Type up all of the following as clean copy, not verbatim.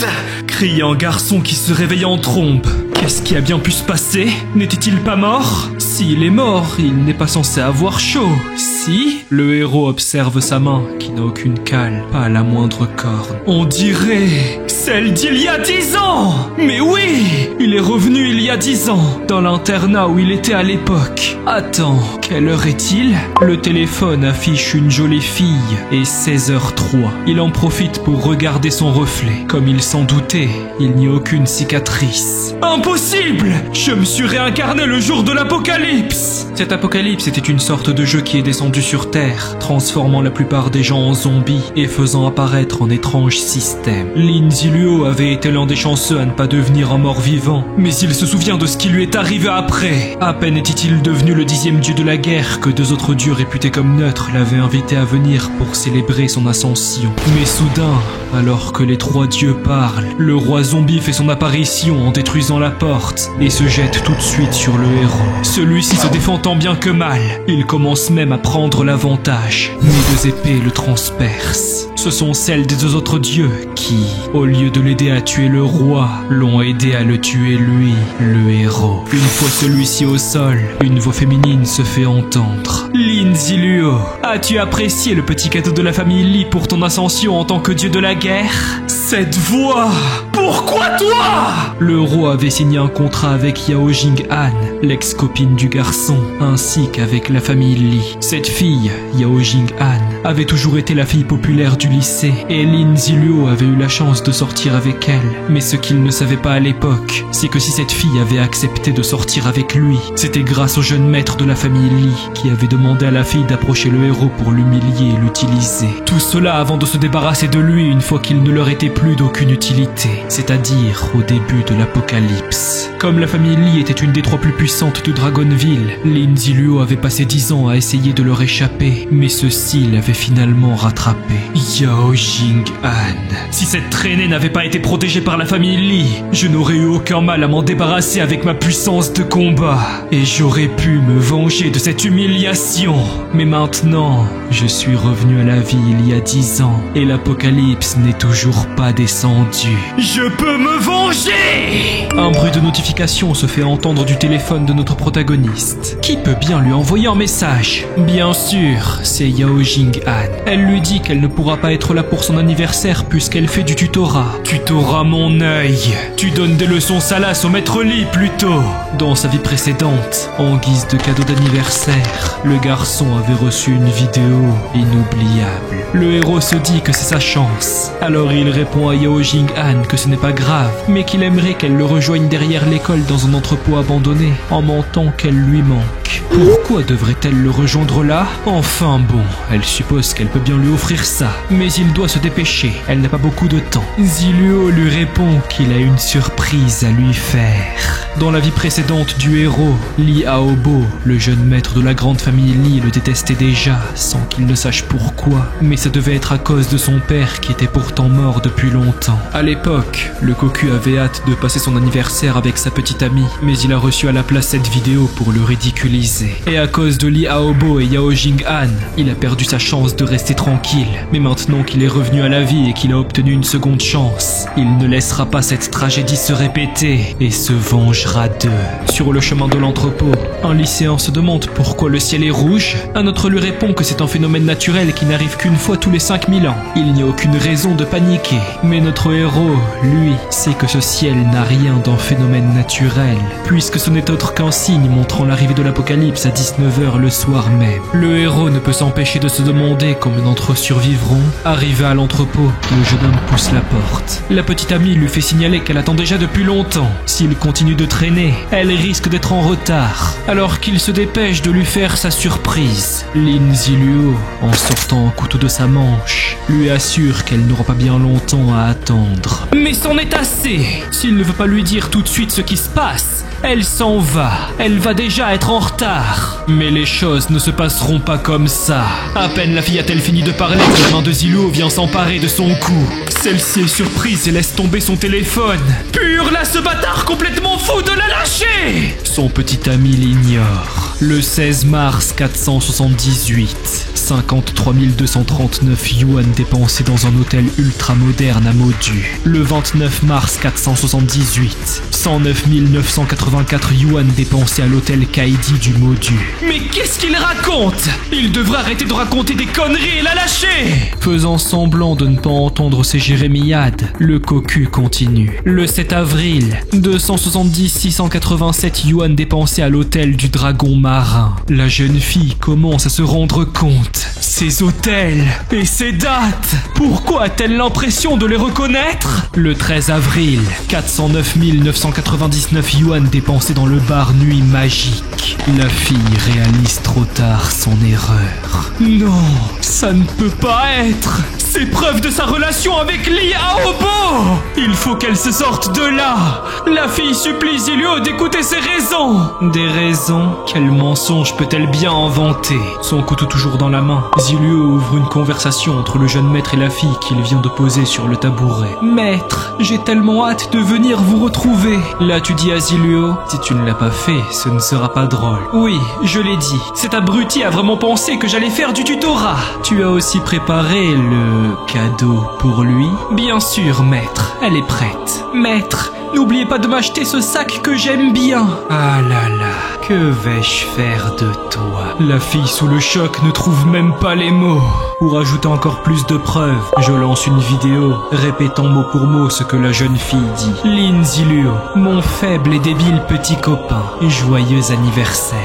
merde !» cria un garçon qui se réveilla en trombe. Qu'est-ce qui a bien pu se passer? N'était-il pas mort? S'il est mort, il n'est pas censé avoir chaud. Si? Le héros observe sa main, qui n'a aucune cale, pas la moindre corne. On dirait celle d'il y a 10 ans! Mais oui! Il est revenu il y a 10 ans, dans l'internat où il était à l'époque. Attends, quelle heure est-il? Le téléphone affiche une jolie fille et 16h03. Il en profite pour regarder son reflet. Comme il s'en doutait, il n'y a aucune cicatrice. Impossible! Je me suis réincarné le jour de l'apocalypse! Cet apocalypse était une sorte de jeu qui est descendu sur Terre, transformant la plupart des gens en zombies et faisant apparaître un étrange système. Lin Ziluo avait été l'un des chanceux à ne pas devenir un mort-vivant, mais il se souvient de ce qui lui est arrivé après. À peine était-il devenu le 10e dieu de la guerre que 2 autres dieux réputés comme neutres l'avaient invité à venir pour célébrer son ascension. Mais soudain, alors que les 3 dieux parlent, le roi zombie fait son apparition en détruisant la porte et se jette tout de suite sur le héros. Celui-ci se défend tant bien que mal. Il commence même à prendre l'avantage, mais 2 épées le transpercent. Ce sont celles des 2 autres dieux qui, au lieu de l'aider à tuer le roi, l'ont aidé à le tuer lui, le héros. Une fois celui-ci au sol, une voix féminine se fait entendre. Lin Ziluo, as-tu apprécié le petit cadeau de la famille Li pour ton ascension en tant que dieu de la guerre? Cette voix! Pourquoi toi? Le roi avait signé un contrat avec Yao Jing-han, l'ex-copine du garçon, ainsi qu'avec la famille Li. Cette fille, Yao Jing-han, avait toujours été la fille populaire du lycée, et Lin Ziluo avait eu la chance de sortir avec elle. Mais ce qu'il ne savait pas à l'époque, c'est que si cette fille avait accepté de sortir avec lui, c'était grâce au jeune maître de la famille Li, qui avait demandé à la fille d'approcher le héros pour l'humilier et l'utiliser. Tout cela avant de se débarrasser de lui une fois qu'il ne leur était plus d'aucune utilité, c'est-à-dire au début de l'apocalypse. Comme la famille Li était une des 3 plus puissantes de Dragonville, Lin Ziluo avait passé 10 ans à essayer de leur échapper, mais ceux-ci l'avaient finalement rattrapé. Yao Jing-han. Si cette traînée n'avait pas été protégée par la famille Li, je n'aurais eu aucun mal à m'en débarrasser avec ma puissance de combat. Et j'aurais pu me venger de cette humiliation. Mais maintenant, je suis revenu à la vie il y a 10 ans, et l'apocalypse n'est toujours pas descendu. Je peux me venger! Un bruit de notification se fait entendre du téléphone de notre protagoniste. Qui peut bien lui envoyer un message? Bien sûr, c'est Yao Jing-han. Elle lui dit qu'elle ne pourra pas être là pour son anniversaire puisqu'elle fait du tutorat. Tutorat mon œil. Tu donnes des leçons salaces au maître Li plutôt. Dans sa vie précédente, en guise de cadeau d'anniversaire, le garçon avait reçu une vidéo inoubliable. Le héros se dit que c'est sa chance. Alors il répond à Yao Jing-han que ce n'est pas grave, mais qu'il aimerait qu'elle le rejoigne derrière l'école dans un entrepôt abandonné, en mentant qu'elle lui manque. Pourquoi devrait-elle le rejoindre là? Enfin bon, elle suppose qu'elle peut bien lui offrir ça, mais il doit se dépêcher, elle n'a pas beaucoup de temps. Ziluo lui répond qu'il a une surprise à lui faire. Dans la vie précédente du héros, Li Aobo, le jeune maître de la grande famille Li, le détestait déjà, sans qu'il ne sache pourquoi, mais ça devait être à cause de son père qui était pourtant mort depuis longtemps. À l'époque, le cocu avait hâte de passer son anniversaire avec sa petite amie, mais il a reçu à la place cette vidéo pour le ridiculiser. Et à cause de Li Aobo et Yao Jing-han, il a perdu sa chance de rester tranquille. Mais maintenant qu'il est revenu à la vie et qu'il a obtenu une seconde chance, il ne laissera pas cette tragédie se répéter et se vengera d'eux. Sur le chemin de l'entrepôt, un lycéen se demande pourquoi le ciel est rouge. Un autre lui répond que c'est un phénomène naturel qui n'arrive qu'une fois tous les 5000 ans. Il n'y a aucune raison de paniquer. Mais notre héros, lui, sait que ce ciel n'a rien d'un phénomène naturel, puisque ce n'est autre qu'un signe montrant l'arrivée de l'apocalypse à 19h le soir même. Le héros ne peut s'empêcher de se demander combien d'entre eux survivront. Arrivé à l'entrepôt, le jeune homme pousse la porte. La petite amie lui fait signaler qu'elle attend déjà depuis longtemps. S'il continue de traîner, elle risque d'être en retard. Alors qu'il se dépêche de lui faire sa surprise, Lin Ziluo, en sortant un couteau de sa manche, lui assure qu'elle n'aura pas bien longtemps à attendre. Mais c'en est assez! S'il ne veut pas lui dire tout de suite ce qui se passe, elle s'en va. Elle va déjà être en retard. Mais les choses ne se passeront pas comme ça. À peine la fille a-t-elle fini de parler que la main de Ziluo vient s'emparer de son cou. Celle-ci est surprise et laisse tomber son téléphone. Pur là, ce bâtard complètement fou de la lâcher! Son petit ami l'ignore. Le 16 mars 478, 53 239 yuan dépensés dans un hôtel ultra moderne à Modu. Le 29 mars 478, 109 984 yuan dépensés à l'hôtel Kaidi du Modu. Mais qu'est-ce qu'il raconte? Il devrait arrêter de raconter des conneries et la lâcher! Faisant semblant de ne pas entendre ses jérémiades, le cocu continue. Le 7 avril, 270 687 yuan dépensés à l'hôtel du Dragon Marin. La jeune fille commence à se rendre compte. Ces hôtels et ces dates, pourquoi a-t-elle l'impression de les reconnaître? Le 13 avril, 409 999 yuan dépensés dans le bar Nuit Magique. La fille réalise trop tard son erreur. Non, ça ne peut pas être. C'est preuve de sa relation avec Li Aobo. Il faut qu'elle se sorte de là. La fille supplie Zilio d'écouter ses raisons. Des raisons? Quel mensonge peut-elle bien inventer? Son couteau toujours dans la main, Zilio ouvre une conversation entre le jeune maître et la fille qu'il vient de poser sur le tabouret. Maître, j'ai tellement hâte de venir vous retrouver. Là tu dis à Zilio, si tu ne l'as pas fait, ce ne sera pas drôle. Oui, je l'ai dit. Cet abruti a vraiment pensé que j'allais faire du tutorat. Tu as aussi préparé le cadeau pour lui? Bien sûr, maître. Elle est prête. Maître, n'oubliez pas de m'acheter ce sac que j'aime bien. Ah là là, que vais-je faire de toi? La fille sous le choc ne trouve même pas les mots. Pour ajouter encore plus de preuves, je lance une vidéo répétant mot pour mot ce que la jeune fille dit. Lin Zilio, mon faible et débile petit copain, joyeux anniversaire.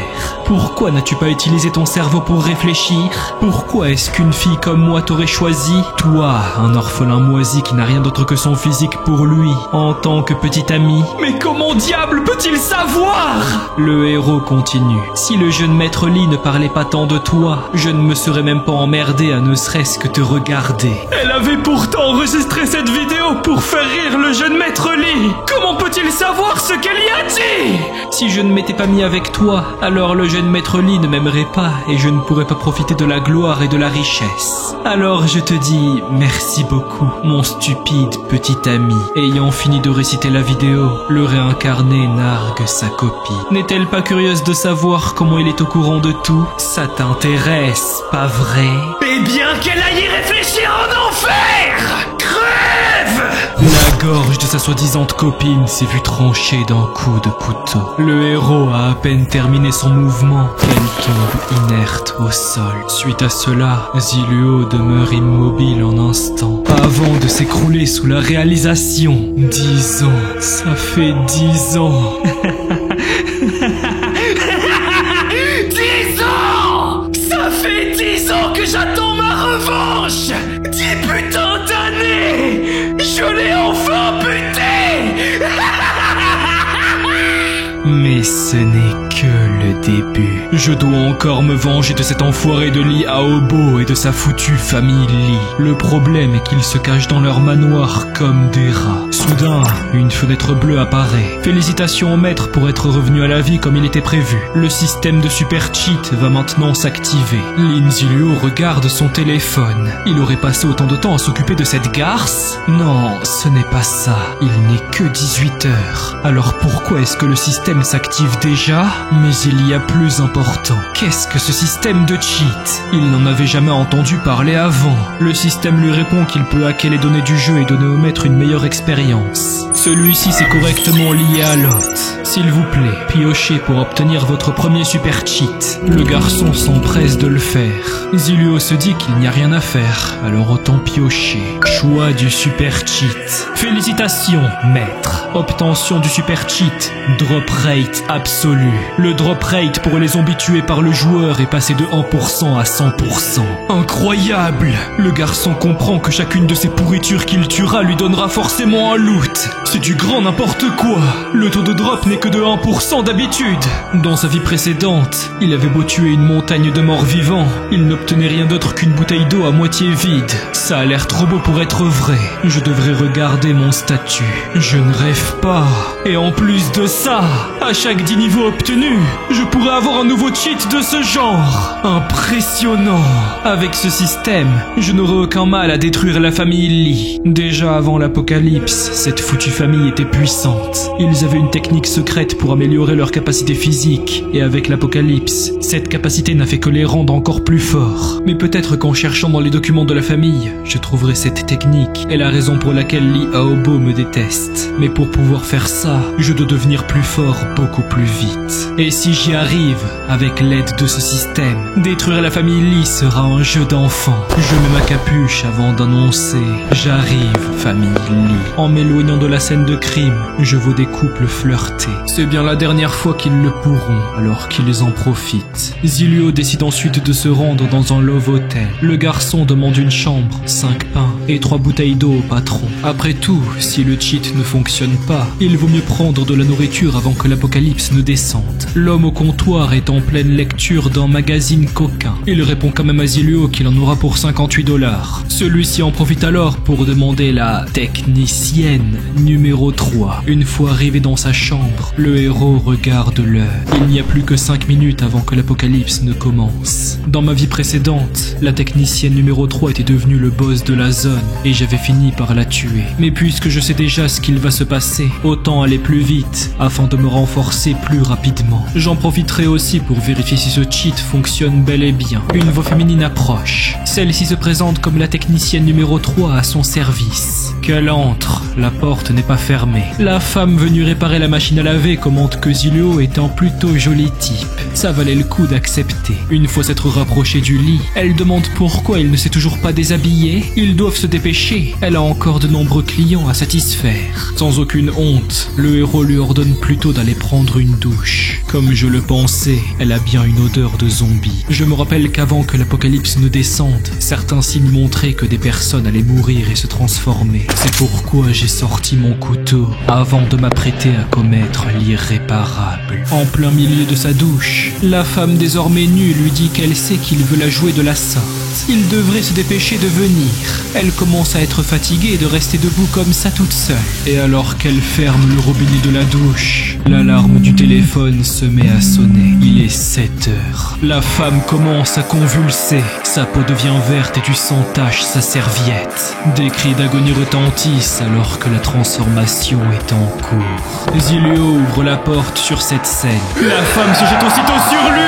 Pourquoi n'as-tu pas utilisé ton cerveau pour réfléchir? Pourquoi est-ce qu'une fille comme moi t'aurait choisi? Toi, un orphelin moisi qui n'a rien d'autre que son physique pour lui, en tant que petit ami. Mais comment diable peut-il savoir? Le héros continue. Si le jeune maître Li ne parlait pas tant de toi, je ne me serais même pas emmerdé à ne serait-ce que te regarder. Elle avait pourtant enregistré cette vidéo pour faire rire le jeune maître Li. Comment peut-il savoir ce qu'elle y a dit? Si je ne m'étais pas mis avec toi, alors le jeune maître Li ne m'aimerait pas et je ne pourrais pas profiter de la gloire et de la richesse. Alors je te dis merci beaucoup, mon stupide petit ami. Ayant fini de réciter la vidéo, le réincarné nargue sa copie. N'est-elle pas curieuse de savoir comment il est au courant de tout? Ça t'intéresse, pas vrai? Eh bien qu'elle aille y réfléchir en enfer! Crève! La gorge de sa soi-disant copine s'est vue tranchée d'un coup de couteau. Le héros a à peine terminé son mouvement qu'elle tombe inerte au sol. Suite à cela, Zilio demeure immobile en instant, avant de s'écrouler sous la réalisation. 10 ans, ça fait 10 ans. 10 ans! Ça fait 10 ans que j'attends ma revanche! 10 putains d'années! Je l'ai enfin buté! Mais ce n'est que le début. Je dois encore me venger de cet enfoiré de Li Aobo et de sa foutue famille Li. Le problème est qu'ils se cachent dans leur manoir comme des rats. Soudain, une fenêtre bleue apparaît. Félicitations au maître pour être revenu à la vie comme il était prévu. Le système de super cheat va maintenant s'activer. Lin Zilio regarde son téléphone. Il aurait passé autant de temps à s'occuper de cette garce? Non, ce n'est pas ça. Il n'est que 18 heures. Alors pourquoi est-ce que le système s'active déjà? Mais il y a plus important. Qu'est-ce que ce système de cheat? Il n'en avait jamais entendu parler avant. Le système lui répond qu'il peut hacker les données du jeu et donner au maître une meilleure expérience. Celui-ci s'est correctement lié à l'hôte. S'il vous plaît, piochez pour obtenir votre premier super cheat. Le garçon s'empresse de le faire. Zilio se dit qu'il n'y a rien à faire, alors autant piocher. Choix du super cheat. Félicitations, maître. Obtention du super cheat. Drop rate absolu. Le drop rate pour les zombies tués par le joueur est passé de 1% à 100%. Incroyable! Le garçon comprend que chacune de ces pourritures qu'il tuera lui donnera forcément un loot. C'est du grand n'importe quoi. Le taux de drop n'est que de 1% d'habitude. Dans sa vie précédente, il avait beau tuer une montagne de morts vivants, il n'obtenait rien d'autre qu'une bouteille d'eau à moitié vide. Ça a l'air trop beau pour être vrai. Je devrais regarder mon statut. Je ne rêve pas. Et en plus de ça, à chaque 10 niveaux obtenus, Je pourrais avoir un nouveau cheat de ce genre. Impressionnant. Avec ce système, je n'aurais aucun mal à détruire la famille Lee. Déjà avant l'apocalypse, cette foutue famille était puissante. Ils avaient une technique secrète pour améliorer leur capacité physique. Et avec l'apocalypse, cette capacité n'a fait que les rendre encore plus forts. Mais peut-être qu'en cherchant dans les documents de la famille, je trouverai cette technique et la raison pour laquelle Lee Aobo me déteste. Mais pour pouvoir faire ça, je dois devenir plus fort beaucoup plus vite. Et si j'y arrive, avec l'aide de ce système, détruire la famille Lee sera un jeu d'enfant. Je mets ma capuche avant d'annoncer « J'arrive, famille Lee ». En m'éloignant de la scène de crime, je vois des couples flirter. C'est bien la dernière fois qu'ils le pourront, alors qu'ils en profitent. Ziluo décide ensuite de se rendre dans un love hotel. Le garçon demande une chambre, 5 pains et 3 bouteilles d'eau au patron. Après tout, si le cheat ne fonctionne pas, il vaut mieux prendre de la nourriture avant que l'apocalypse ne descende. L'homme au comptoir est en pleine lecture d'un magazine coquin. Il répond quand même à Ziluo qu'il en aura pour 58 $. Celui-ci en profite alors pour demander la technicienne numéro 3. Une fois arrivé dans sa chambre, le héros regarde l'heure. Il n'y a plus que 5 minutes avant que l'apocalypse ne commence. Dans ma vie précédente, la technicienne numéro 3 était devenue le boss de la zone et j'avais fini par la tuer. Mais puisque je sais déjà ce qu'il va se passer, autant aller plus vite afin de me renforcer plus rapidement. J'en profiterai aussi pour vérifier si ce cheat fonctionne bel et bien. Une voix féminine approche. Celle-ci se présente comme la technicienne numéro 3 à son service. Qu'elle entre, la porte n'est pas fermée. La femme venue réparer la machine à laver commente que Ziluo est un plutôt joli type. Ça valait le coup d'accepter. Une fois s'être rapprochée du lit, elle demande pourquoi il ne s'est toujours pas déshabillé. Ils doivent se dépêcher. Elle a encore de nombreux clients à satisfaire. Sans aucune honte, le héros lui ordonne plutôt d'aller prendre une douche. Comme je le pensais, elle a bien une odeur de zombie. Je me rappelle qu'avant que l'apocalypse ne descende, certains signes montraient que des personnes allaient mourir et se transformer. C'est pourquoi j'ai sorti mon couteau avant de m'apprêter à commettre l'irréparable. En plein milieu de sa douche, la femme désormais nue lui dit qu'elle sait qu'il veut la jouer de la sorte. Il devrait se dépêcher de venir. Elle commence à être fatiguée de rester debout comme ça toute seule. Et alors qu'elle ferme le robinet de la douche, l'alarme du téléphone se met à sonner. Il est 7 heures. La femme commence à convulser. Sa peau devient verte et du sang tache sa serviette. Des cris d'agonie retentissent alors que la transformation est en cours. Ziluo ouvre la porte sur cette scène. La femme se jette aussitôt sur lui.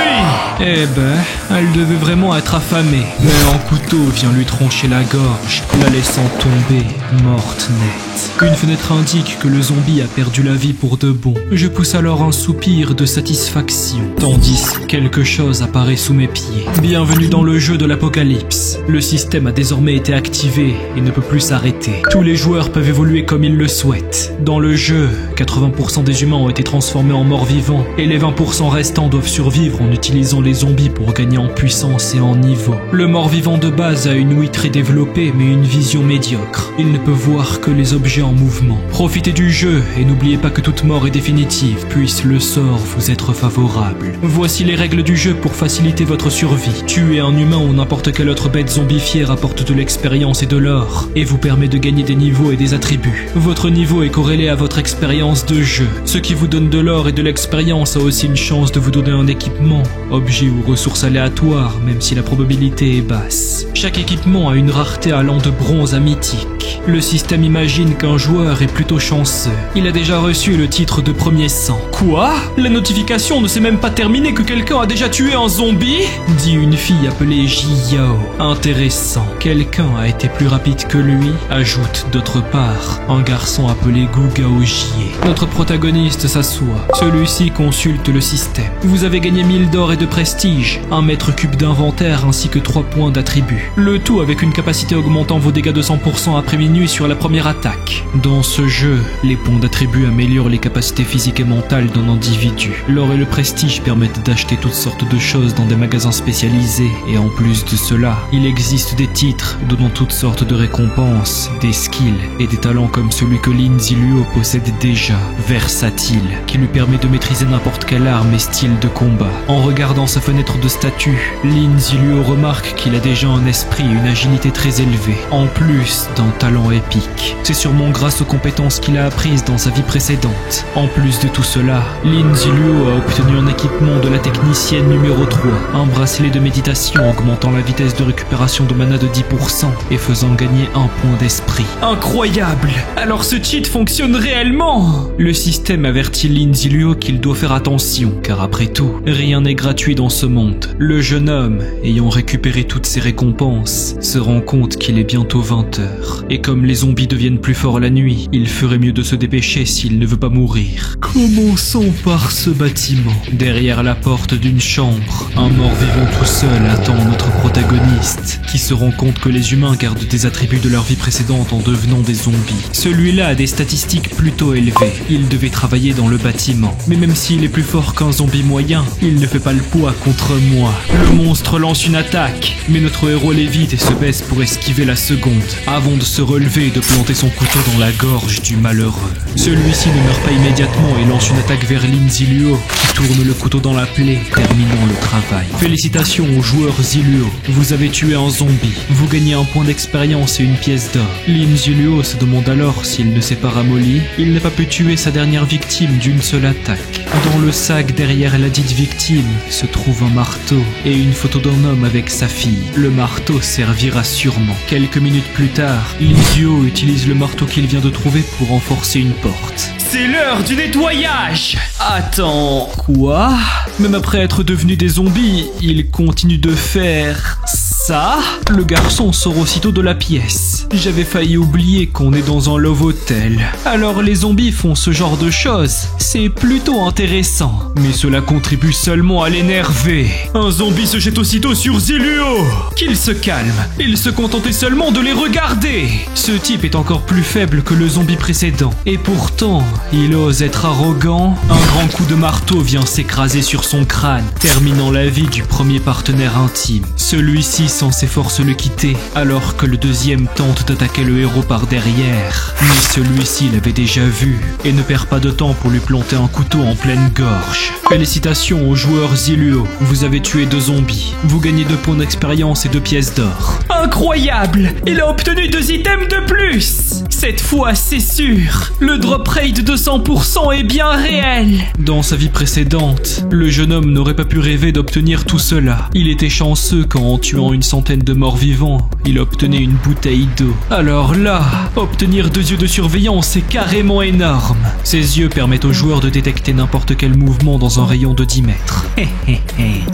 Eh ben, elle devait vraiment être affamée. Mais un couteau vient lui trancher la gorge, la laissant tomber, morte net. Une fenêtre indique que le zombie a perdu la vie pour de bon. Je pousse alors un soupir de satisfaction, tandis quelque chose apparaît sous mes pieds. Bienvenue dans le jeu de l'apocalypse. Le système a désormais été activé et ne peut plus s'arrêter. Tous les joueurs peuvent évoluer comme ils le souhaitent. Dans le jeu, 80% des humains ont été transformés en morts vivants et les 20% restants doivent survivre en utilisant les zombies pour gagner en puissance et en niveau. Le mort-vivant de base a une ouïe très développée mais une vision médiocre. Il ne peut voir que les objets en mouvement. Profitez du jeu et n'oubliez pas que toute mort est définitive, puisse le sort vous être favorable. Voici les règles du jeu pour faciliter votre survie. Tuer un humain ou n'importe quelle autre bête zombifiée rapporte de l'expérience et de l'or, et vous permet de gagner des niveaux et des attributs. Votre niveau est corrélé à votre expérience de jeu. Ce qui vous donne de l'or et de l'expérience a aussi une chance de vous donner un équipement, objet ou ressource aléatoire, même si la probabilité est basse. Chaque équipement a une rareté allant de bronze à mythique. Le système imagine qu'un joueur est plutôt chanceux. Il a déjà reçu le titre de premier sang. Quoi? La notification ne s'est même pas terminée que quelqu'un a déjà tué un zombie? Dit une fille appelée Ji Yao. Intéressant. Quelqu'un a été plus rapide que lui, ajoute d'autre part un garçon appelé Gu Gaojie. Notre protagoniste s'assoit. Celui-ci consulte le système. Vous avez gagné 1000 d'or et de prestige, 1 mètre cube d'inventaire ainsi que 3 points d'attribut. Le tout avec une capacité augmentant vos dégâts de 100% après minuit sur la première attaque. Dans ce jeu, les points d'attribut améliorent les capacités physiques et mentales d'un individu. L'or et le prestige permettent d'acheter toutes sortes de choses dans des magasins spécialisés et en plus de cela, il existe des titres donnant toutes sortes de récompenses, des skills et des talents comme celui que Lin Ziluo possède déjà, versatile, qui lui permet de maîtriser n'importe quelle arme et style de combat. En regardant sa fenêtre de statue, Lin Ziluo remarque qu'il a déjà un esprit et une agilité très élevés, en plus d'un talent épique. C'est sûrement grâce aux compétences qu'il a apprises dans sa vie précédente. En plus de tout cela, Lin Ziluo a obtenu un équipement de la technicienne numéro 3, un bracelet de méditation augmentant la vitesse de récupération de mana de 10% et faisant gagner un point d'esprit. Incroyable! Alors ce cheat fonctionne réellement! Le système avertit Lin Ziluo qu'il doit faire attention, car après tout, rien n'est gratuit dans ce monde. Le jeune homme, ayant récupéré toutes ses récompenses, se rend compte qu'il est bientôt 20h. Et comme les zombies deviennent plus forts la nuit, il ferait mieux de se dépêcher s'il ne veut pas mourir. Commençons par ce bâtiment. Derrière la porte d'une chambre, un mort-vivant tout seul attend notre protagoniste, qui se rend compte que les humains gardent des attributs de leur vie précédente en devenant des zombies. Celui-là a des statistiques plutôt élevées. Il devait travailler dans le bâtiment. Mais même s'il est plus fort qu'un zombie moyen, il ne fait pas le poids contre moi. Le monstre lance une attaque, mais notre héros l'évite et se baisse pour esquiver la seconde, avant de se relever et de planter son couteau dans la gorge du malheureux. Celui-ci ne meurt pas immédiatement et lance une attaque vers Lin Ziluo, qui tourne le couteau dans la plaie, terminant le travail. Félicitations aux joueurs Ziluo, vous avez tué un zombie. Vous gagnez un point d'expérience et une pièce d'or. Lin Ziluo se demande alors s'il ne s'est pas ramolli. Il n'a pas pu tuer sa dernière victime d'une seule attaque. Dans le sac derrière la dite victime se trouve un marteau et une photo d'un homme avec sa fille. Le marteau servira sûrement. Quelques minutes plus tard, Lin Ziluo utilise le marteau qu'il vient de trouver pour renforcer une porte. C'est l'heure du nettoyage! Attends, quoi? Même après être devenu des zombies, il continue de faire ça? Le garçon sort aussitôt de la pièce. J'avais failli oublier qu'on est dans un love hotel. Alors les zombies font ce genre de choses. C'est plutôt intéressant. Mais cela contribue seulement à l'énerver. Un zombie se jette aussitôt sur Ziluo. Qu'il se calme. Il se contentait seulement de les regarder. Ce type est encore plus faible que le zombie précédent. Et pourtant, il ose être arrogant. Un grand coup de marteau vient s'écraser sur son crâne, terminant la vie du premier partenaire intime. Celui-ci sans ses forces le quitter, alors que le deuxième tente d'attaquer le héros par derrière. Mais celui-ci l'avait déjà vu, et ne perd pas de temps pour lui planter un couteau en pleine gorge. Félicitations aux joueurs Ziluo, vous avez tué 2 zombies. Vous gagnez 2 points d'expérience et 2 pièces d'or. Incroyable! Il a obtenu 2 items de plus! Cette fois, c'est sûr, le drop rate de 100% est bien réel. Dans sa vie précédente, le jeune homme n'aurait pas pu rêver d'obtenir tout cela. Il était chanceux quand, en tuant une centaine de morts vivants, il obtenait une bouteille d'eau. Alors là, obtenir 2 yeux de surveillance est carrément énorme. Ces yeux permettent aux joueurs de détecter n'importe quel mouvement dans un rayon de 10 mètres.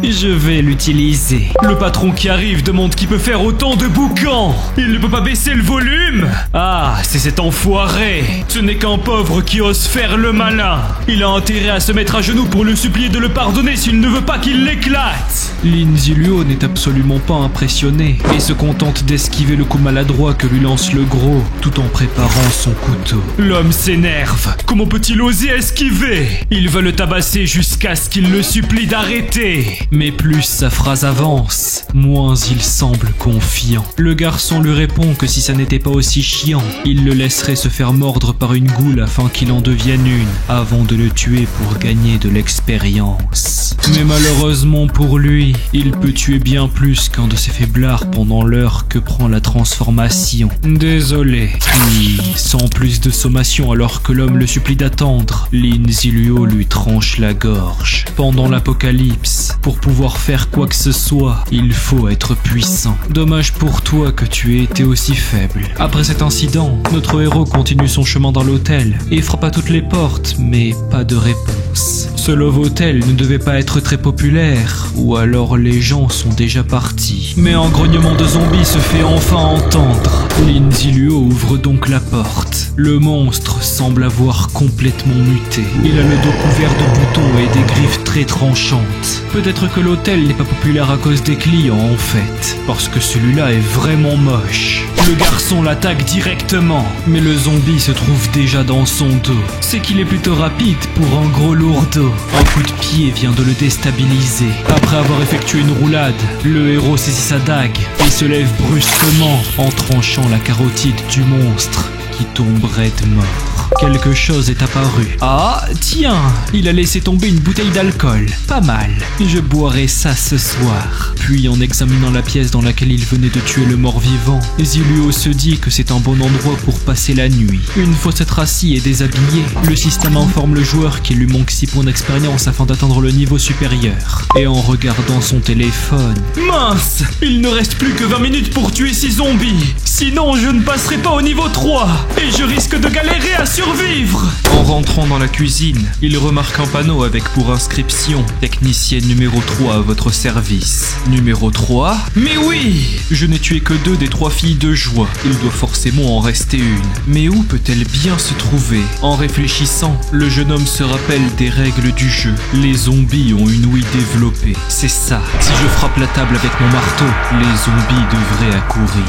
Je vais l'utiliser. Le patron qui arrive demande qui peut faire autant de boucans. Il ne peut pas baisser le volume. Ah, c'est cet enfoiré. Ce n'est qu'un pauvre qui ose faire le malin. Il a intérêt à se mettre à genoux pour le supplier de le pardonner s'il ne veut pas qu'il l'éclate. Lin Ziluo n'est absolument pas impressionné et se contente d'esquiver le coup maladroit que lui lance le gros tout en préparant son couteau. L'homme s'énerve. Comment peut-il oser esquiver? Il va le tabasser jusqu'à ce qu'il le supplie d'arrêter. Mais plus sa phrase avance, moins il semble confiant. Le garçon lui répond que si ça n'était pas aussi chiant, il le laisserait se faire mordre par une goule afin qu'il en devienne une, avant de le tuer pour gagner de l'expérience. Mais malheureusement pour lui, il peut tuer bien plus qu'un de ses faiblards pendant l'heure que prend la transformation. Désolé. Puis, sans plus de sommation alors que l'homme le supplie d'attendre, Lin Ziluo lui tranche la gorge. Pendant l'apocalypse, pour pouvoir faire quoi que ce soit, il faut être puissant. Dommage pour toi que tu aies été aussi faible. Après cet incident, notre héros continue son chemin dans l'hôtel et frappe à toutes les portes, mais pas de réponse. Ce love hotel ne devait pas être très populaire, ou alors les gens sont déjà partis. Mais un grognement de zombies se fait enfin entendre. Lin Ziluo ouvre donc la porte. Le monstre semble avoir complètement muté. Il a le dos couvert de boutons et des griffes très tranchantes. Peut-être que l'hôtel n'est pas populaire à cause des clients en fait, parce que celui-là est vraiment moche. Le garçon l'attaque directement, mais le zombie se trouve déjà dans son dos. C'est qu'il est plutôt rapide pour un gros lourdeau. Un coup de pied vient de le déstabiliser. Après avoir effectué une roulade, le héros saisit sa dague et se lève brusquement en tranchant la carotide du monstre qui tomberait de mort. quelque chose est apparu. Ah, tiens, il a laissé tomber une bouteille d'alcool. Pas mal. Je boirai ça ce soir. Puis, en examinant la pièce dans laquelle il venait de tuer le mort-vivant, Ziluo se dit que c'est un bon endroit pour passer la nuit. Une fois s'être assis et déshabillé, le système informe le joueur qu'il lui manque 6 points d'expérience afin d'atteindre le niveau supérieur. Et en regardant son téléphone... Mince! Il ne reste plus que 20 minutes pour tuer 6 zombies. Sinon, je ne passerai pas au niveau 3. Et je risque de galérer à survivre. En rentrant dans la cuisine, il remarque un panneau avec pour inscription « Technicienne numéro 3 à votre service ». Numéro 3 ? Mais oui! Je n'ai tué que 2 des 3 filles de joie. Il doit forcément en rester une. Mais où peut-elle bien se trouver? En réfléchissant, le jeune homme se rappelle des règles du jeu. Les zombies ont une ouïe développée. C'est ça. Si je frappe la table avec mon marteau, les zombies devraient accourir.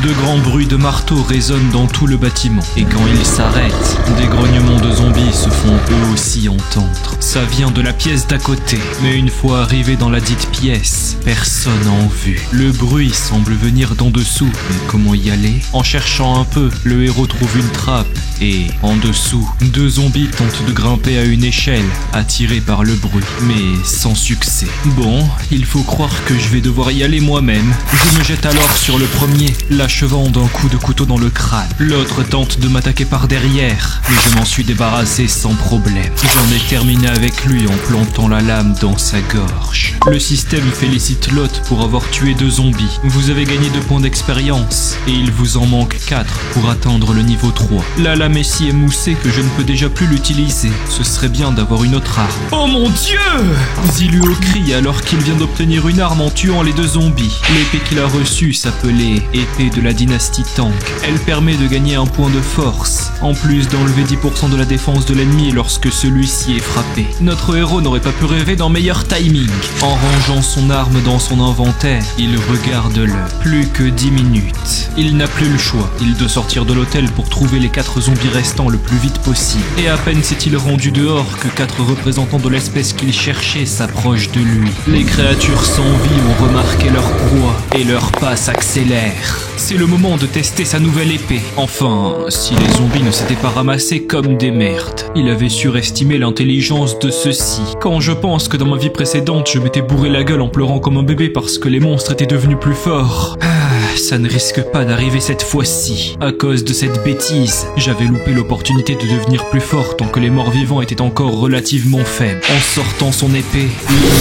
De grands bruits de marteau résonnent dans tout le bâtiment. Et quand ils s'arrêtent, des grognements de zombies se font eux aussi entendre. Ça vient de la pièce d'à côté. Mais une fois arrivé dans la dite pièce, personne en vue. Le bruit semble venir d'en dessous. Mais comment y aller? En cherchant un peu, le héros trouve une trappe. Et en dessous, 2 zombies tentent de grimper à une échelle, attirés par le bruit, mais sans succès. Bon, il faut croire que je vais devoir y aller moi-même. Je me jette alors sur le premier, l'achevant d'un coup de couteau dans le crâne. L'autre tente de m'attaquer par derrière, mais je m'en suis débarrassé sans problème. J'en ai terminé avec lui en plantant la lame dans sa gorge. Le système félicite l'hôte pour avoir tué 2 zombies. Vous avez gagné 2 points d'expérience, et il vous en manque 4 pour atteindre le niveau 3. La lame est si émoussée que je ne peux déjà plus l'utiliser. Ce serait bien d'avoir une autre arme. Oh mon Dieu! Ziluo crie alors qu'il vient d'obtenir une arme en tuant les 2 zombies. L'épée qu'il a reçue s'appelait épée de la dynastie Tank. Elle permet de gagner un point de force, en plus d'enlever 10% de la défense de l'ennemi lorsque celui-ci est frappé. Notre héros n'aurait pas pu rêver d'un meilleur timing. En rangeant son arme dans son inventaire, il regarde l'heure. Plus que 10 minutes. Il n'a plus le choix. Il doit sortir de l'hôtel pour trouver les 4 zombies restants le plus vite possible. Et à peine s'est-il rendu dehors que 4 représentants de l'espèce qu'il cherchait s'approchent de lui. Les créatures sans vie ont remarqué leur proie et leur pas s'accélère. C'est le moment de tester sa nouvelle épée. Enfin, si les zombies ne s'étaient pas ramassés comme des merdes. Il avait surestimé l'intelligence de ceux-ci. Quand je pense que dans ma vie précédente, je m'étais bourré la gueule en pleurant comme un bébé parce que les monstres étaient devenus plus forts. Ça ne risque pas d'arriver cette fois-ci. À cause de cette bêtise, j'avais loupé l'opportunité de devenir plus fort tant que les morts-vivants étaient encore relativement faibles. En sortant son épée,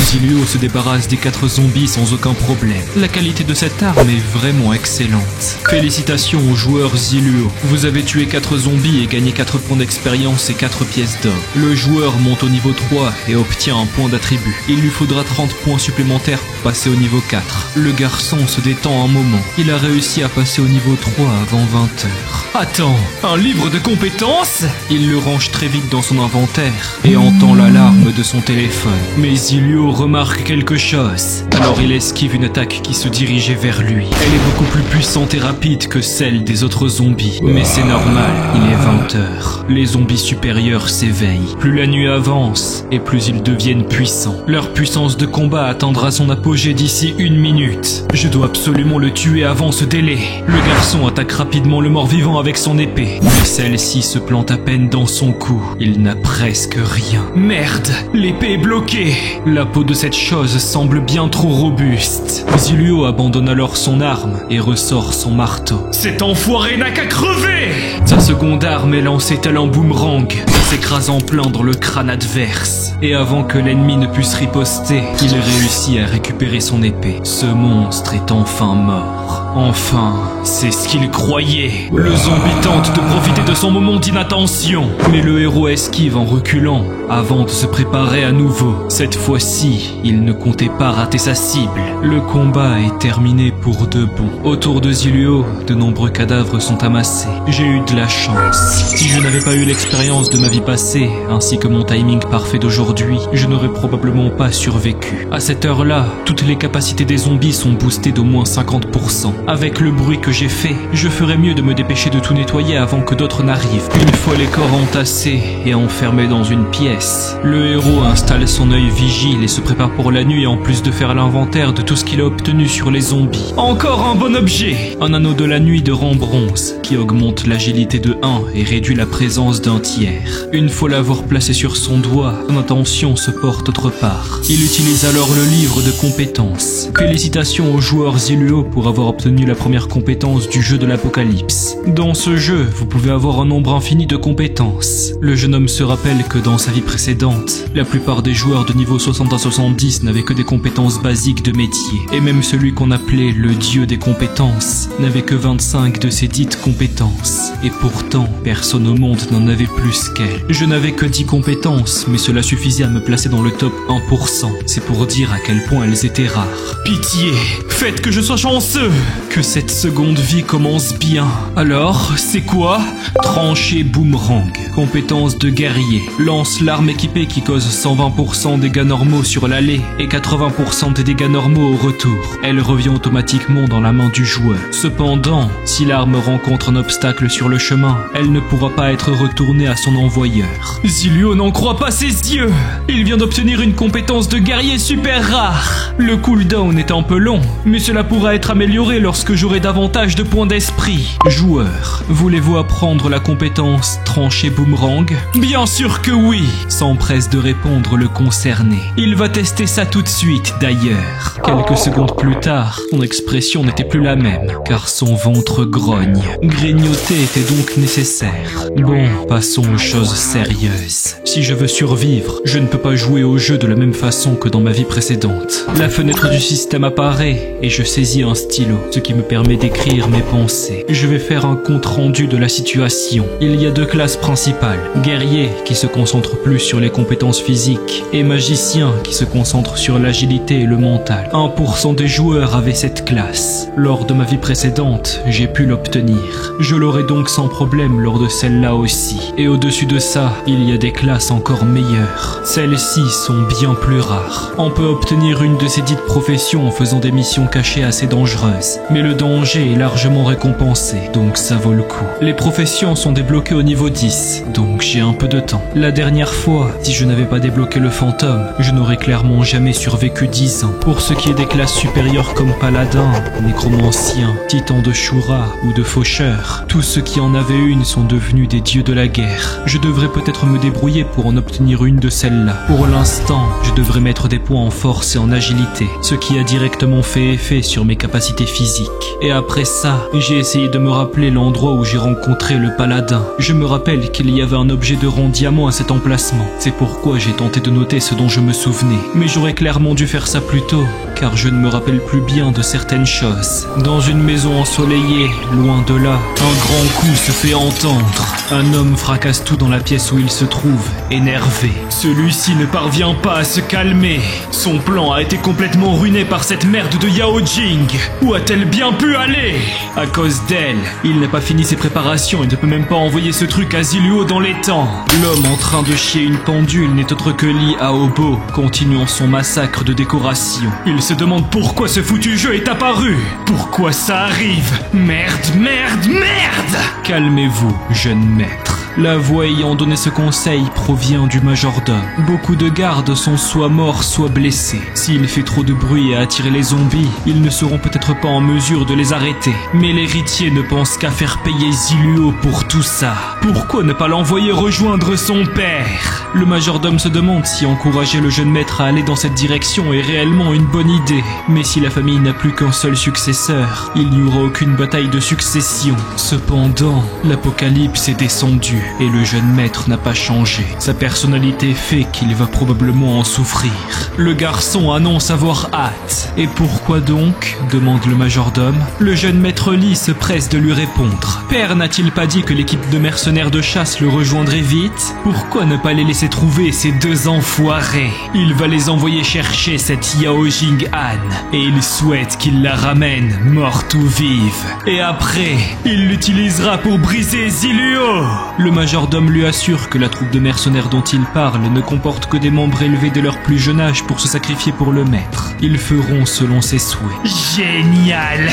Ziluo se débarrasse des 4 zombies sans aucun problème. La qualité de cette arme est vraiment excellente. Félicitations aux joueurs Ziluo. Vous avez tué 4 zombies et gagné 4 points d'expérience et 4 pièces d'or. Le joueur monte au niveau 3 et obtient un point d'attribut. Il lui faudra 30 points supplémentaires pour passer au niveau 4. Le garçon se détend un moment. Il a réussi à passer au niveau 3 avant 20 heures. Attends, un livre de compétences? Il le range très vite dans son inventaire et entend l'alarme de son téléphone. Mais Ziluo remarque quelque chose. Alors il esquive une attaque qui se dirigeait vers lui. Elle est beaucoup plus puissante et rapide que celle des autres zombies. Mais c'est normal, il est 20 heures. Les zombies supérieurs s'éveillent. Plus la nuit avance et plus ils deviennent puissants. Leur puissance de combat atteindra son apogée d'ici 1 minute. Je dois absolument le tuer avant ce délai. Le garçon attaque rapidement le mort-vivant avec son épée. Mais celle-ci se plante à peine dans son cou. Il n'a presque rien. Merde, l'épée est bloquée. La peau de cette chose semble bien trop robuste. Ziluo abandonne alors son arme et ressort son marteau. Cet enfoiré n'a qu'à crever! Sa seconde arme est lancée tel un boomerang, s'écrasant plein dans le crâne adverse. Et avant que l'ennemi ne puisse riposter, il réussit à récupérer son épée. Ce monstre est enfin mort. Enfin, c'est ce qu'il croyait. Le zombie tente de profiter de son moment d'inattention, mais le héros esquive en reculant avant de se préparer à nouveau. Cette fois-ci, il ne comptait pas rater sa cible. Le combat est terminé pour de bon. Autour de Ziluo, de nombreux cadavres sont amassés. J'ai eu de la chance. Si je n'avais pas eu l'expérience de ma vie passée, ainsi que mon timing parfait d'aujourd'hui, je n'aurais probablement pas survécu. À cette heure-là, toutes les capacités des zombies sont boostées d'au moins 50%. Avec le bruit que j'ai fait, je ferais mieux de me dépêcher de tout nettoyer avant que d'autres n'arrivent. Une fois les corps entassés et enfermés dans une pièce, le héros installe son œil vigile et se prépare pour la nuit en plus de faire l'inventaire de tout ce qu'il a obtenu sur les zombies. Encore un bon objet! Un anneau de la nuit de rang bronze qui augmente l'agilité de 1 et réduit la présence d'un tiers. Une fois l'avoir placé sur son doigt, son attention se porte autre part. Il utilise alors le livre de compétences. Félicitations aux joueurs Ziluo pour avoir obtenu la première compétence du jeu de l'Apocalypse. Dans ce jeu, vous pouvez avoir un nombre infini de compétences. Le jeune homme se rappelle que dans sa vie précédente, la plupart des joueurs de niveau 60 à 70 n'avaient que des compétences basiques de métier. Et même celui qu'on appelait le dieu des compétences n'avait que 25 de ces dites compétences. Et pourtant, personne au monde n'en avait plus qu'elle. Je n'avais que 10 compétences, mais cela suffisait à me placer dans le top 1%. C'est pour dire à quel point elles étaient rares. Pitié, faites que je sois chanceux! Que cette seconde vie commence bien. Alors, c'est quoi? Trancher boomerang. Compétence de guerrier. Lance l'arme équipée qui cause 120% dégâts normaux sur l'aller et 80% des dégâts normaux au retour. Elle revient automatiquement dans la main du joueur. Cependant, si l'arme rencontre un obstacle sur le chemin, elle ne pourra pas être retournée à son envoyeur. Ziluo n'en croit pas ses yeux! Il vient d'obtenir une compétence de guerrier super rare! Le cooldown est un peu long, mais cela pourra être amélioré lorsque j'aurai davantage de points d'esprit. Joueur, voulez-vous apprendre la compétence trancher boomerang? Bien sûr que oui! S'empresse de répondre le concerné. Il va tester ça tout de suite d'ailleurs. Quelques secondes plus tard, son expression n'était plus la même, car son ventre grogne. Grignoter était donc nécessaire. Bon, passons aux choses sérieuses. Si je veux survivre, je ne peux pas jouer au jeu de la même façon que dans ma vie précédente. La fenêtre du système apparaît et je saisis un stylo, ce qui me permet d'écrire mes pensées. Je vais faire un compte rendu de la situation. Il y a deux classes principales. Guerrier, qui se concentre plus sur les compétences physiques, et magicien, qui se concentre sur l'agilité et le mental. 1% des joueurs avaient cette classe. Lors de ma vie précédente, j'ai pu l'obtenir. Je l'aurai donc sans problème lors de celle-là aussi. Et au-dessus de ça, il y a des classes encore meilleures. Celles-ci sont bien plus rares. On peut obtenir une de ces dites professions en faisant des missions cachées assez dangereuses. Mais le danger est largement récompensé, donc ça vaut le coup. Les professions sont débloquées au niveau 10, donc j'ai un peu de temps. La dernière fois, si je n'avais pas débloqué le fantôme, je n'aurais clairement jamais survécu 10 ans. Pour ce qui est des classes supérieures comme paladin, nécromancien, titan de Shura ou de faucheur, tous ceux qui en avaient une sont devenus des dieux de la guerre. Je devrais peut-être me débrouiller pour en obtenir une de celles-là. Pour l'instant, je devrais mettre des points en force et en agilité, ce qui a directement fait effet sur mes capacités physiques. Et après ça, j'ai essayé de me rappeler l'endroit où j'ai rencontré le paladin. Je me rappelle qu'il y avait un objet de rang diamant à cet emplacement. C'est pourquoi j'ai tenté de noter ce dont je me souvenais. Mais j'aurais clairement dû faire ça plus tôt, car je ne me rappelle plus bien de certaines choses. Dans une maison ensoleillée, loin de là, un grand coup se fait entendre. Un homme fracasse tout dans la pièce où il se trouve, énervé. Celui-ci ne parvient pas à se calmer. Son plan a été complètement ruiné par cette merde de Yao Jing. Où a-t-elle bien pu aller? À cause d'elle, il n'a pas fini ses préparations et ne peut même pas envoyer ce truc à Ziluo dans les temps. L'homme en train de chier une pendule n'est autre que Li Aobo, continuant son massacre de décoration. Il se demande pourquoi ce foutu jeu est apparu. Pourquoi ça arrive? Merde, merde, merde! Calmez-vous, jeune maître. La voix ayant donné ce conseil provient du majordome. Beaucoup de gardes sont soit morts, soit blessés. S'il fait trop de bruit et attire les zombies, ils ne seront peut-être pas en mesure de les arrêter. Mais l'héritier ne pense qu'à faire payer Ziluo pour tout ça. Pourquoi ne pas l'envoyer rejoindre son père? Le majordome se demande si encourager le jeune maître à aller dans cette direction est réellement une bonne idée. Mais si la famille n'a plus qu'un seul successeur, il n'y aura aucune bataille de succession. Cependant, l'apocalypse est descendu. Et le jeune maître n'a pas changé. Sa personnalité fait qu'il va probablement en souffrir. Le garçon annonce avoir hâte. Et pourquoi donc? Demande le majordome. Le jeune maître Li se presse de lui répondre. Père n'a-t-il pas dit que l'équipe de mercenaires de chasse le rejoindrait vite? Pourquoi ne pas les laisser trouver ces deux enfoirés? Il va les envoyer chercher cette Yao Jing Han. Et il souhaite qu'il la ramène, morte ou vive. Et après, il l'utilisera pour briser Ziluo. Le majordome lui assure que la troupe de mercenaires dont il parle ne comporte que des membres élevés de leur plus jeune âge pour se sacrifier pour le maître. Ils feront selon ses souhaits. Génial!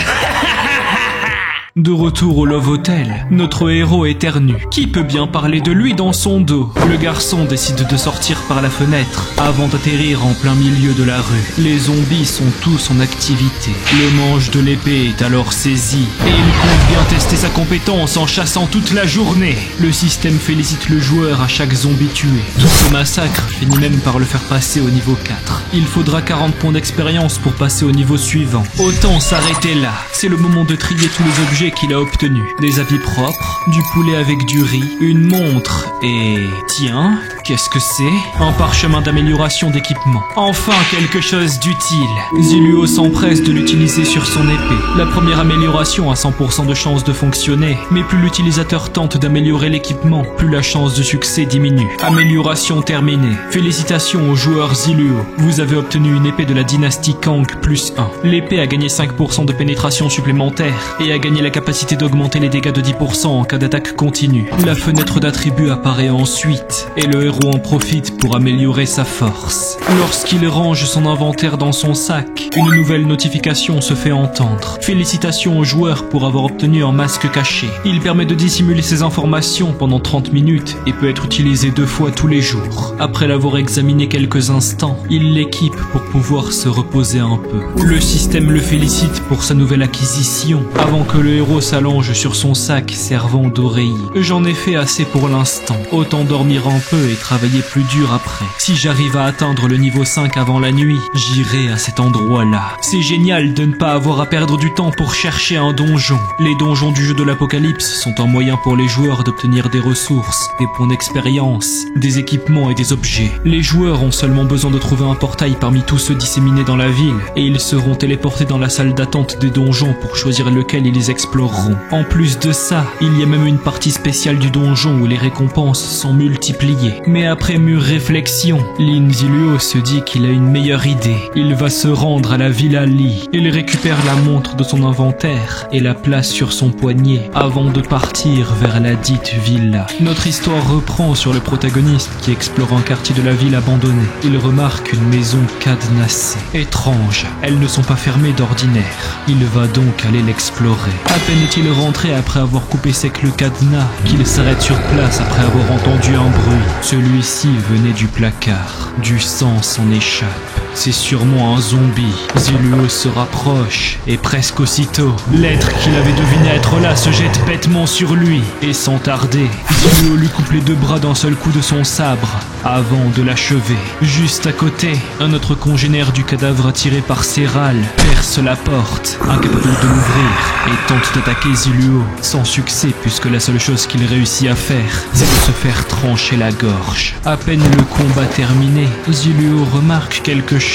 De retour au Love Hotel, notre héros éternue. Qui peut bien parler de lui dans son dos? Le garçon décide de sortir par la fenêtre avant d'atterrir en plein milieu de la rue. Les zombies sont tous en activité. Le manche de l'épée est alors saisi et il compte bien tester sa compétence en chassant toute la journée. Le système félicite le joueur à chaque zombie tué. Tout ce massacre finit même par le faire passer au niveau 4. Il faudra 40 points d'expérience pour passer au niveau suivant. Autant s'arrêter là. C'est le moment de trier tous les objets qu'il a obtenus. Des habits propres, du poulet avec du riz, une montre et... tiens, qu'est-ce que c'est? Un parchemin d'amélioration d'équipement. Enfin quelque chose d'utile. Zilluo s'empresse de l'utiliser sur son épée. La première amélioration a 100% de chance de fonctionner, mais plus l'utilisateur tente d'améliorer l'équipement, plus la chance de succès diminue. Amélioration terminée. Félicitations au joueur Zilluo. Vous avez obtenu une épée de la dynastie Kang +1. L'épée a gagné 5% de pénétration supplémentaire et a gagné la capacité d'augmenter les dégâts de 10% en cas d'attaque continue. La fenêtre d'attribut apparaît ensuite et le héros en profite pour améliorer sa force. Lorsqu'il range son inventaire dans son sac, une nouvelle notification se fait entendre. Félicitations au joueur pour avoir obtenu un masque caché. Il permet de dissimuler ses informations pendant 30 minutes et peut être utilisé 2 fois tous les jours. Après l'avoir examiné quelques instants, il l'équipe pour pouvoir se reposer un peu. Le système le félicite pour sa nouvelle acquisition avant que le héros s'allonge sur son sac servant d'oreiller. J'en ai fait assez pour l'instant. Autant dormir un peu et travailler plus dur après. Si j'arrive à atteindre le niveau 5 avant la nuit, j'irai à cet endroit-là. C'est génial de ne pas avoir à perdre du temps pour chercher un donjon. Les donjons du jeu de l'Apocalypse sont un moyen pour les joueurs d'obtenir des ressources, des points d'expérience, des équipements et des objets. Les joueurs ont seulement besoin de trouver un portail parmi tous ceux disséminés dans la ville et ils seront téléportés dans la salle d'attente des donjons pour choisir lequel ils exploreront. En plus de ça, il y a même une partie spéciale du donjon où les récompenses sont multipliées. Mais après mûre réflexion, Lin Zilluo se dit qu'il a une meilleure idée. Il va se rendre à la Villa Lee. Il récupère la montre de son inventaire et la place sur son poignet avant de partir vers la dite villa. Notre histoire reprend sur le protagoniste qui explore un quartier de la ville abandonnée. Il remarque une maison cadenassée. Étrange, elles ne sont pas fermées d'ordinaire. Il va donc aller l'explorer. À peine est-il rentré après avoir coupé sec le cadenas qu'il s'arrête sur place après avoir entendu un bruit. Celui-ci venait du placard. Du sang s'en échappe. C'est sûrement un zombie. Zilluo se rapproche et presque aussitôt, l'être qu'il avait deviné être là se jette bêtement sur lui et sans tarder, Zilluo lui coupe les 2 bras d'un seul coup de son sabre avant de l'achever. Juste à côté, un autre congénère du cadavre attiré par ses râles perce la porte, incapable de l'ouvrir et tente d'attaquer Zilluo sans succès puisque la seule chose qu'il réussit à faire, c'est de se faire trancher la gorge. À peine le combat terminé, Zilluo remarque quelque chose.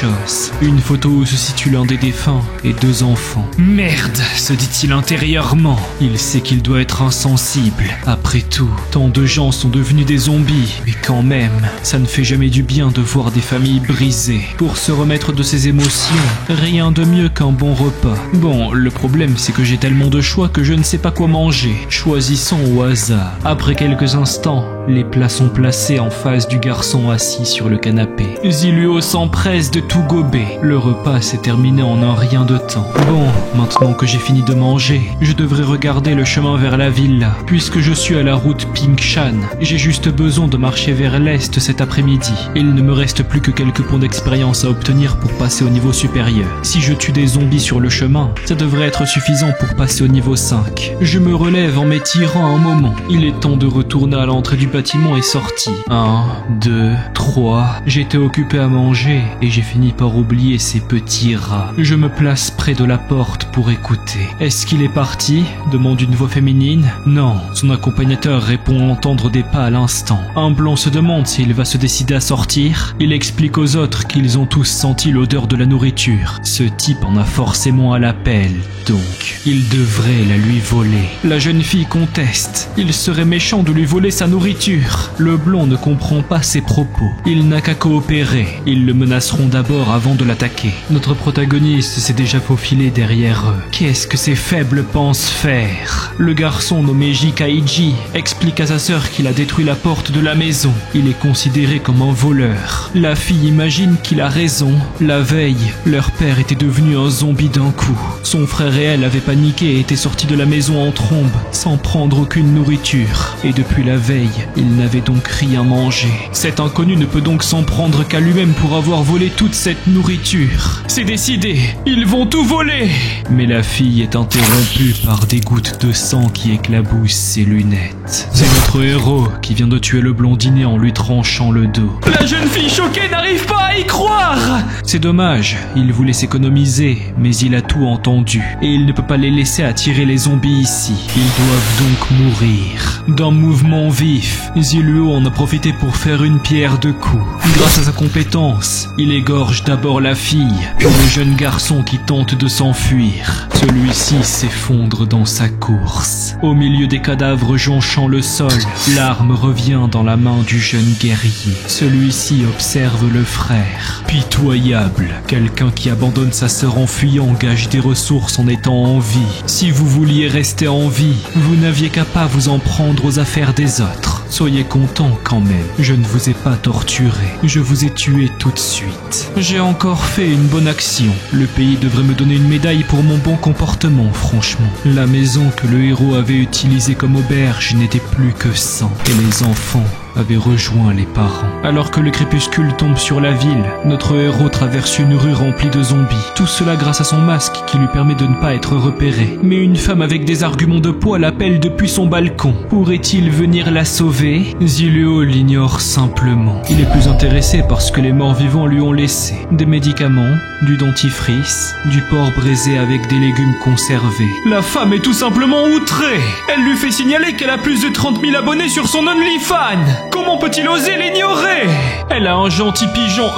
Une photo où se situe l'un des défunts et 2 enfants. Merde, se dit-il intérieurement. Il sait qu'il doit être insensible. Après tout, tant de gens sont devenus des zombies, mais quand même, ça ne fait jamais du bien de voir des familles brisées. Pour se remettre de ses émotions, rien de mieux qu'un bon repas. Bon, le problème c'est que j'ai tellement de choix que je ne sais pas quoi manger. Choisissons au hasard. Après quelques instants, les plats sont placés en face du garçon assis sur le canapé. Zilluo s'empresse de tout gober. Le repas s'est terminé en un rien de temps. Bon, maintenant que j'ai fini de manger, je devrais regarder le chemin vers la villa. Puisque je suis à la route Pingshan, j'ai juste besoin de marcher vers l'est cet après-midi. Il ne me reste plus que quelques points d'expérience à obtenir pour passer au niveau supérieur. Si je tue des zombies sur le chemin, ça devrait être suffisant pour passer au niveau 5. Je me relève en m'étirant un moment. Il est temps de retourner à l'entrée du bâtiment et sortir. 1, 2, 3. J'étais occupé à manger et j'ai fini par oublier ces petits rats. Je me place près de la porte pour écouter. Est-ce qu'il est parti? Demande une voix féminine. Non, son accompagnateur répond entendre des pas à l'instant. Un blanc se demande s'il va se décider à sortir. Il explique aux autres qu'ils ont tous senti l'odeur de la nourriture. Ce type en a forcément à la pelle, donc il devrait la lui voler. La jeune fille conteste. Il serait méchant de lui voler sa nourriture. nourriture. Le blond ne comprend pas ses propos. Il n'a qu'à coopérer. Ils le menaceront d'abord avant de l'attaquer. Notre protagoniste s'est déjà faufilé derrière eux. Qu'est-ce que ces faibles pensent faire? Le garçon nommé Jikaiji explique à sa sœur qu'il a détruit la porte de la maison. Il est considéré comme un voleur. La fille imagine qu'il a raison. La veille, leur père était devenu un zombie d'un coup. Son frère et elle avaient paniqué et étaient sortis de la maison en trombe, sans prendre aucune nourriture. Et depuis la veille, ils n'avaient donc rien mangé. Cet inconnu ne peut donc s'en prendre qu'à lui-même pour avoir volé toute cette nourriture. C'est décidé, ils vont tout voler! Mais la fille est interrompue par des gouttes de sang qui éclaboussent ses lunettes. C'est notre héros qui vient de tuer le blondinet en lui tranchant le dos. La jeune fille choquée n'arrive pas à y croire! C'est dommage, il voulait s'économiser, mais il a tout entendu. Et il ne peut pas les laisser attirer les zombies ici. Ils doivent donc mourir. D'un mouvement vif, Ziluo en a profité pour faire une pierre de coups. Grâce à sa compétence, il égorge d'abord la fille, puis le jeune garçon qui tente de s'enfuir. Celui-ci s'effondre dans sa course. Au milieu des cadavres jonchant le sol, l'arme revient dans la main du jeune guerrier. Celui-ci observe le frère. Pitoyable, quelqu'un qui abandonne sa sœur en fuyant gage des ressources en étant en vie. Si vous vouliez rester en vie, vous n'aviez qu'à pas vous en prendre aux affaires des autres. Soyez content quand même, je ne vous ai pas torturé, je vous ai tué tout de suite. J'ai encore fait une bonne action. Le pays devrait me donner une médaille pour mon bon comportement, franchement. La maison que le héros avait utilisée comme auberge n'était plus que sang, et les enfants avait rejoint les parents. Alors que le crépuscule tombe sur la ville, notre héros traverse une rue remplie de zombies. Tout cela grâce à son masque qui lui permet de ne pas être repéré. Mais une femme avec des arguments de poids l'appelle depuis son balcon. Pourrait-il venir la sauver? Ziluo l'ignore simplement. Il est plus intéressé par ce que les morts vivants lui ont laissé. Des médicaments, du dentifrice, du porc braisé avec des légumes conservés. La femme est tout simplement outrée. Elle lui fait signaler qu'elle a plus de 30 000 abonnés sur son OnlyFans. Comment peut-il oser l'ignorer? Elle a un gentil pigeon,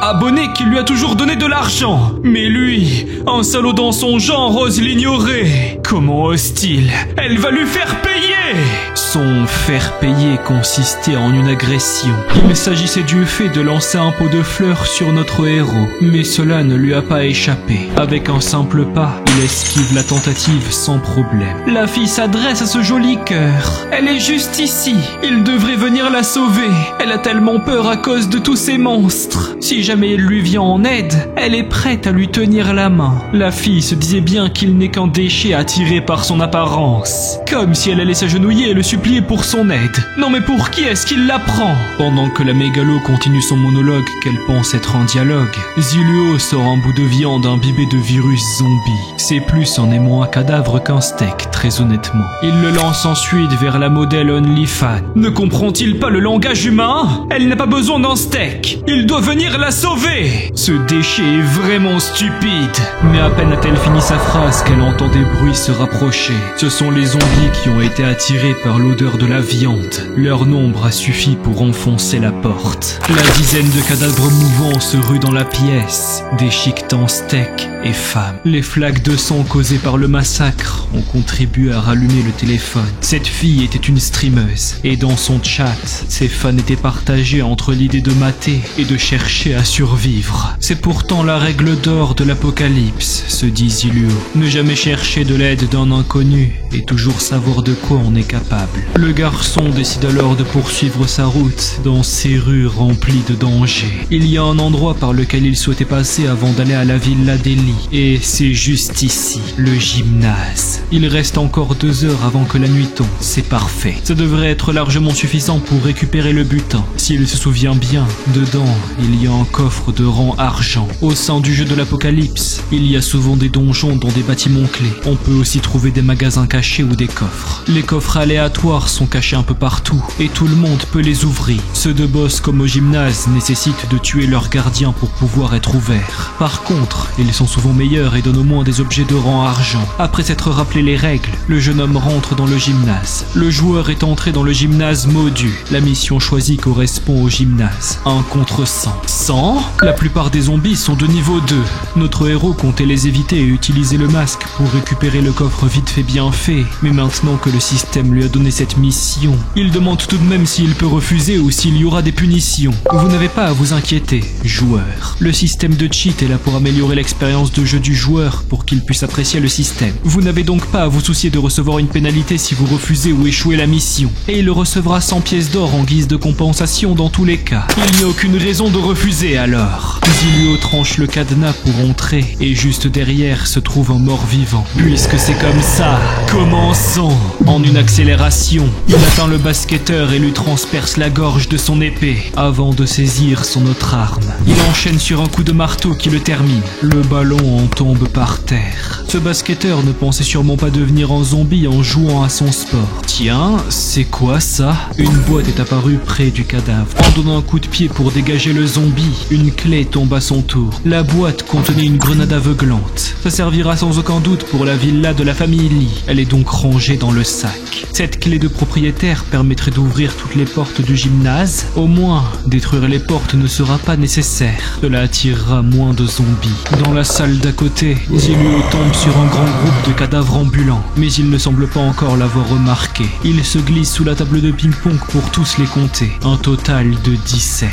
abonné qui lui a toujours donné de l'argent. Mais lui, un salaud dans son genre, ose l'ignorer. Comment ose-t-il? Elle va lui faire payer! Son faire payer consistait en une agression. Il s'agissait du fait de lancer un pot de fleurs sur notre héros. Mais cela ne lui a pas échappé. Avec un simple pas, il esquive la tentative sans problème. La fille s'adresse à ce joli cœur. Elle est juste ici. Il devrait venir la sauver. Elle a tellement peur à cause de tous ces monstres. Si jamais il lui vient en aide, elle est prête à lui tenir la main. La fille se disait bien qu'il n'est qu'un déchet attiré par son apparence. Comme si elle allait s'agenouiller et le supplier pour son aide. Non mais pour qui est-ce qu'il la prend? Pendant que la mégalo continue son monologue qu'elle pense être un dialogue, Ziluo sort un bout de viande imbibé de virus zombie. C'est plus en aimant un cadavre qu'un steak, très honnêtement. Il le lance ensuite vers la modèle OnlyFans. Ne comprend-il pas le langage humain? Elle n'a pas besoin d'un steak. Il doit venir la sauver. Ce déchet est vraiment stupide. Mais à peine a-t-elle fini sa phrase qu'elle entend des bruits se rapprocher. Ce sont les zombies qui ont été attirés par l'odeur de la viande. Leur nombre a suffi pour enfoncer la porte. La dizaine de cadavres mouvants se ruent dans la pièce, déchiquetant steaks et femmes. Les flaques de sang causées par le massacre ont contribué à rallumer le téléphone. Cette fille était une streameuse et dans son chat, ses fans étaient partagés entre l'idée de mater et de chercher à survivre. C'est pourtant la règle d'or de l'apocalypse, se dit Ziluo. Ne jamais chercher de l'aide d'un inconnu et toujours savoir de quoi on est capable. Le garçon décide alors de poursuivre sa route dans ces rues remplies de dangers. Il y a un endroit par lequel il souhaitait passer avant d'aller à la villa d'Eli. Et c'est juste ici, le gymnase. Il reste encore 2 heures avant que la nuit tombe. C'est parfait. Ça devrait être largement suffisant pour récupérer le butin. S'il se souvient bien, dedans, il y a un coffre de rang argent. Au sein du jeu de l'apocalypse, il y a souvent des donjons dans des bâtiments clés. On peut aussi trouver des magasins cachés ou des coffres. Les coffres aléatoires sont cachés un peu partout et tout le monde peut les ouvrir. Ceux de boss comme au gymnase nécessitent de tuer leurs gardiens pour pouvoir être ouverts. Par contre, ils sont souvent meilleurs et donnent au moins des objets de rang argent. Après s'être rappelé les règles, le jeune homme rentre dans le gymnase. Le joueur est entré dans le gymnase Modu. La mission choisie correspond au gymnase. 1 contre 100. 100? La plupart des zombies sont de niveau 2. Notre héros comptait les éviter et utiliser le masque pour récupérer le coffre vite fait bien fait. Mais maintenant que le système lui a donné cette mission. Il demande tout de même s'il peut refuser ou s'il y aura des punitions. Vous n'avez pas à vous inquiéter, joueur. Le système de cheat est là pour améliorer l'expérience de jeu du joueur pour qu'il puisse apprécier le système. Vous n'avez donc pas à vous soucier de recevoir une pénalité si vous refusez ou échouez la mission. Et il recevra 100 pièces d'or en guise de compensation dans tous les cas. Il n'y a aucune raison de refuser alors. Ziluo tranche le cadenas pour entrer et juste derrière se trouve un mort-vivant. Puisque c'est comme ça, commençons. En une accélération, il atteint le basketteur et lui transperce la gorge de son épée avant de saisir son autre arme. Il enchaîne sur un coup de marteau qui le termine. Le ballon en tombe par terre. Ce basketteur ne pensait sûrement pas devenir un zombie en jouant à son sport. Tiens, c'est quoi ça? Une boîte est apparue près du cadavre. En donnant un coup de pied pour dégager le zombie, une clé tombe à son tour. La boîte contenait une grenade aveuglante. Ça servira sans aucun doute pour la villa de la famille Lee. Elle est donc rangée dans le sac. Cette clé de propriétaire permettrait d'ouvrir toutes les portes du gymnase. Au moins, détruire les portes ne sera pas nécessaire. Cela attirera moins de zombies. Dans la salle d'à côté, Ziluo tombe sur un grand groupe de cadavres ambulants, mais il ne semble pas encore l'avoir remarqué. Il se glisse sous la table de ping-pong pour tous les compter. Un total de 17.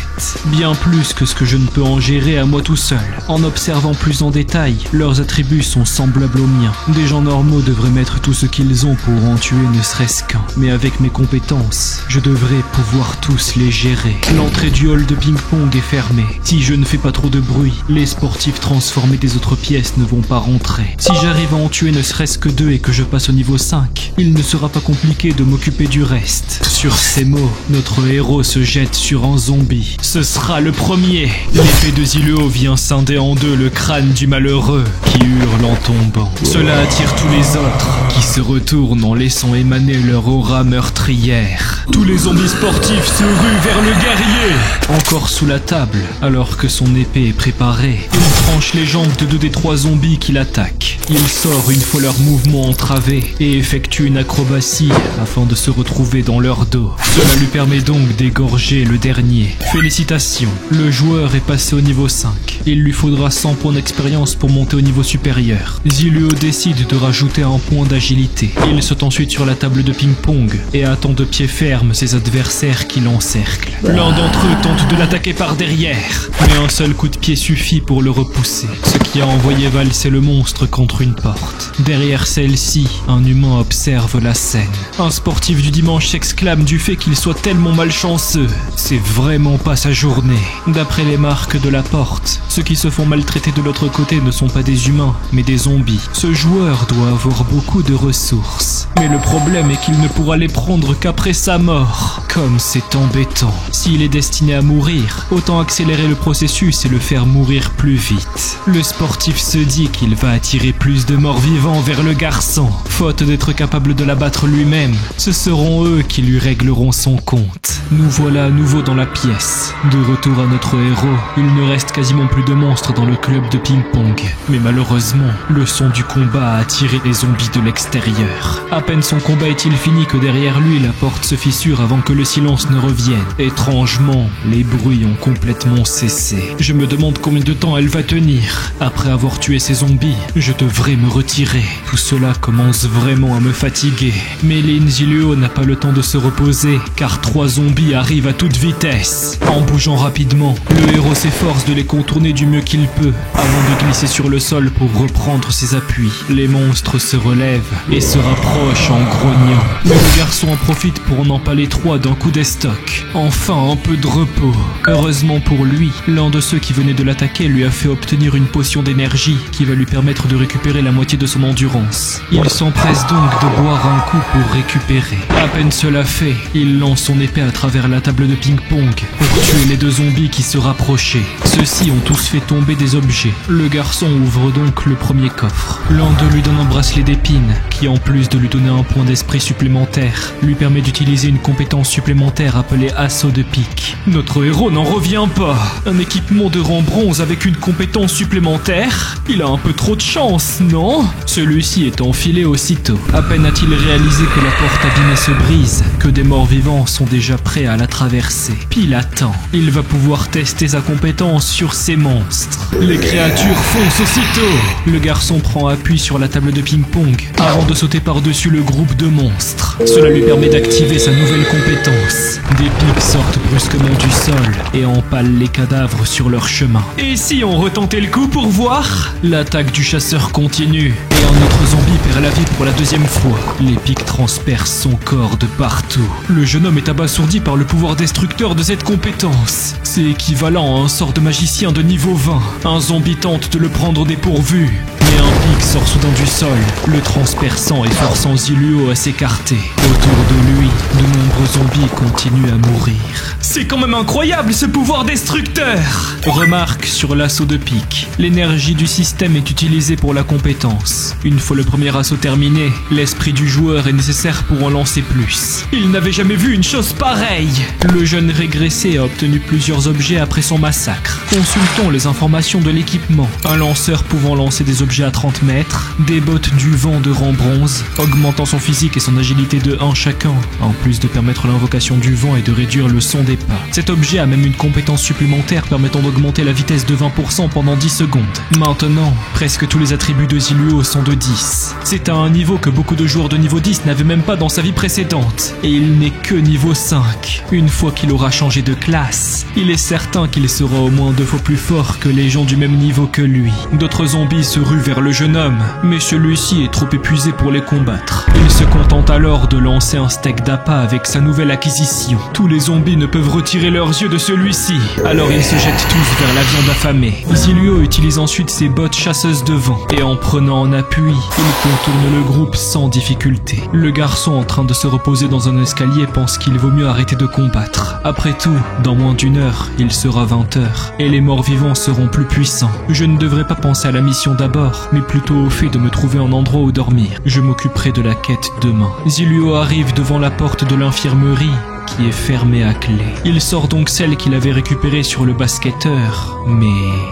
Bien plus que ce que je ne peux en gérer à moi tout seul. En observant plus en détail, leurs attributs sont semblables aux miens. Des gens normaux devraient mettre tout ce qu'ils ont pour en tuer ne serait-ce qu'un. Mais avec mes compétences, je devrais pouvoir tous les gérer. L'entrée du hall de ping-pong est fermée. Si je ne fais pas trop de bruit, les sportifs transformés des autres pièces ne vont pas rentrer. Si j'arrive à en tuer ne serait-ce que 2 et que je passe au niveau 5, il ne sera pas compliqué de m'occuper du reste. Sur ces mots, notre héros se jette sur un zombie. Ce sera le premier. L'épée de Ziluo vient scinder en deux le crâne du malheureux qui hurle en tombant. Cela attire tous les autres qui se retournent en laissant émaner leur aura meurtrière. Tous les zombies sportifs se ruent vers le guerrier. Encore sous la table, alors que son épée est préparée, il tranche les jambes de 2 des 3 zombies qui l'attaquent. Il sort une fois leur mouvement entravé et effectue une acrobatie afin de se retrouver dans leur dos. Cela lui permet donc d'égorger le dernier. Félicitations, le joueur est passé au niveau 5. Il lui faudra 100 points d'expérience pour monter au niveau supérieur. Ziluo décide de rajouter un point d'agilité. Il saute ensuite sur la table de ping-pong et attend de pied ferme ses adversaires qui l'encerclent. L'un d'entre eux tente de l'attaquer par derrière, mais un seul coup de pied suffit pour le repousser, ce qui a envoyé valser le monstre contre une porte. Derrière celle-ci, un humain observe la scène. Un sportif du dimanche s'exclame du fait qu'il soit tellement malchanceux. C'est vraiment pas sa journée. D'après les marques de la porte, ceux qui se font maltraiter de l'autre côté ne sont pas des humains, mais des zombies. Ce joueur doit avoir beaucoup de ressources. Mais le problème est qu'il ne pourra les prendre qu'après sa mort. Comme c'est embêtant. S'il est destiné à mourir, autant accélérer le processus et le faire mourir plus vite. Le sportif se dit qu'il va attirer plus de morts vivants vers le garçon. Faute d'être capable de l'abattre lui-même, ce seront eux qui lui régleront son compte. Nous voilà à nouveau dans la pièce. De retour à notre héros, il ne reste quasiment plus de monstres dans le club de ping-pong. Mais malheureusement, le son du combat a attiré les zombies de l'extérieur. À peine son combat est-il fini que derrière lui, la porte se fissure avant que le silence ne revienne. Étrangement, les bruits ont complètement cessé. Je me demande combien de temps elle va tenir. Après avoir tué ces zombies, je devrais me retirer. Tout cela commence vraiment à me fatiguer. Mais Lin Ziluo n'a pas le temps de se reposer, car 3 zombies arrivent à toute vitesse. En bougeant rapidement, le héros s'efforce de les contourner du mieux qu'il peut, avant de glisser sur le sol pour reprendre ses appuis. Les monstres se relèvent et se rapprochent en grognant. Mais le garçon en profite pour en empaler 3 d'un coup d'estoc. Enfin, un peu de repos. Heureusement pour lui, l'un de ceux qui venaient de l'attaquer lui a fait obtenir une potion d'énergie qui va lui permettre de récupérer la moitié de son endurance. Il s'empresse donc de boire un coup pour récupérer. À peine cela fait, il lance son épée à travers la table de ping-pong pour tuer les 2 zombies qui se rapprochaient. Ceux-ci ont tous fait tomber des objets. Le garçon ouvre donc le premier coffre. L'un d'eux lui donne un bracelet d'épines qui, en plus de lui donner un point d'esprit supplémentaire, lui permet d'utiliser une compétence supplémentaire appelée assaut de pique. Notre héros n'en revient pas. Un équipement de rang bronze avec une compétence supplémentaire? Il a un peu trop de chance, non? Celui-ci est enfilé aussitôt. À peine a-t-il réalisé que la porte abîmée se brise, que des morts vivants sont déjà prêts à l'attraper. traversée. Pile à temps, il va pouvoir tester sa compétence sur ces monstres. Les créatures foncent aussitôt. Le garçon prend appui sur la table de ping-pong avant de sauter par-dessus le groupe de monstres. Cela lui permet d'activer sa nouvelle compétence. Des pics sortent brusquement du sol et empalent les cadavres sur leur chemin. Et si on retentait le coup pour voir? L'attaque du chasseur continue et un autre zombie perd la vie pour la deuxième fois. Les pics transpercent son corps de partout. Le jeune homme est abasourdi par le pouvoir destructeur de cette compétence. C'est équivalent à un sort de magicien de niveau 20. Un zombie tente de le prendre au dépourvu, mais un pic sort soudain du sol, le transperçant et forçant Ziluo à s'écarter. Autour de lui, de nombreux zombies continuent à mourir. C'est quand même incroyable ce pouvoir destructeur! Remarque sur l'assaut de pic. L'énergie du système est utilisée pour la compétence. Une fois le premier assaut terminé, l'esprit du joueur est nécessaire pour en lancer plus. Il n'avait jamais vu une chose pareille! Le jeune régressé a obtenu plusieurs objets après son massacre. Consultons les informations de l'équipement. Un lanceur pouvant lancer des objets à 30 mètres, des bottes du vent de rang bronze, augmentant son physique et son agilité de 1 chacun, en plus de permettre l'invocation du vent et de réduire le son des pas. Cet objet a même une compétence supplémentaire permettant d'augmenter la vitesse de 20% pendant 10 secondes. Maintenant, presque tous les attributs de Ziluo sont de 10. C'est à un niveau que beaucoup de joueurs de niveau 10 n'avaient même pas dans sa vie précédente, et il n'est que niveau 5. Une fois qu'il aura changé de classe, il est certain qu'il sera au moins 2 fois plus fort que les gens du même niveau que lui. D'autres zombies se ruent vers le jeune homme, mais celui-ci est trop épuisé pour les combattre. Il se contente alors de lancer un steak d'appât avec sa nouvelle acquisition. Tous les zombies ne peuvent retirer leurs yeux de celui-ci, alors ils se jettent tous vers la viande affamée. Ziluo utilise ensuite ses bottes chasseuses de vent, et en prenant en appui, il contourne le groupe sans difficulté. Le garçon en train de se reposer dans un escalier pense qu'il vaut mieux arrêter de combattre. Après tout, dans moins d'1 heure, il sera 20 heures, et les morts vivants seront plus puissants. Je ne devrais pas penser à la mission d'abord, mais plutôt au fait de me trouver un endroit où dormir. Je m'occuperai de la quête demain. Ziluo arrive devant la porte de l'infirmerie, qui est fermée à clé. Il sort donc celle qu'il avait récupérée sur le basketteur, mais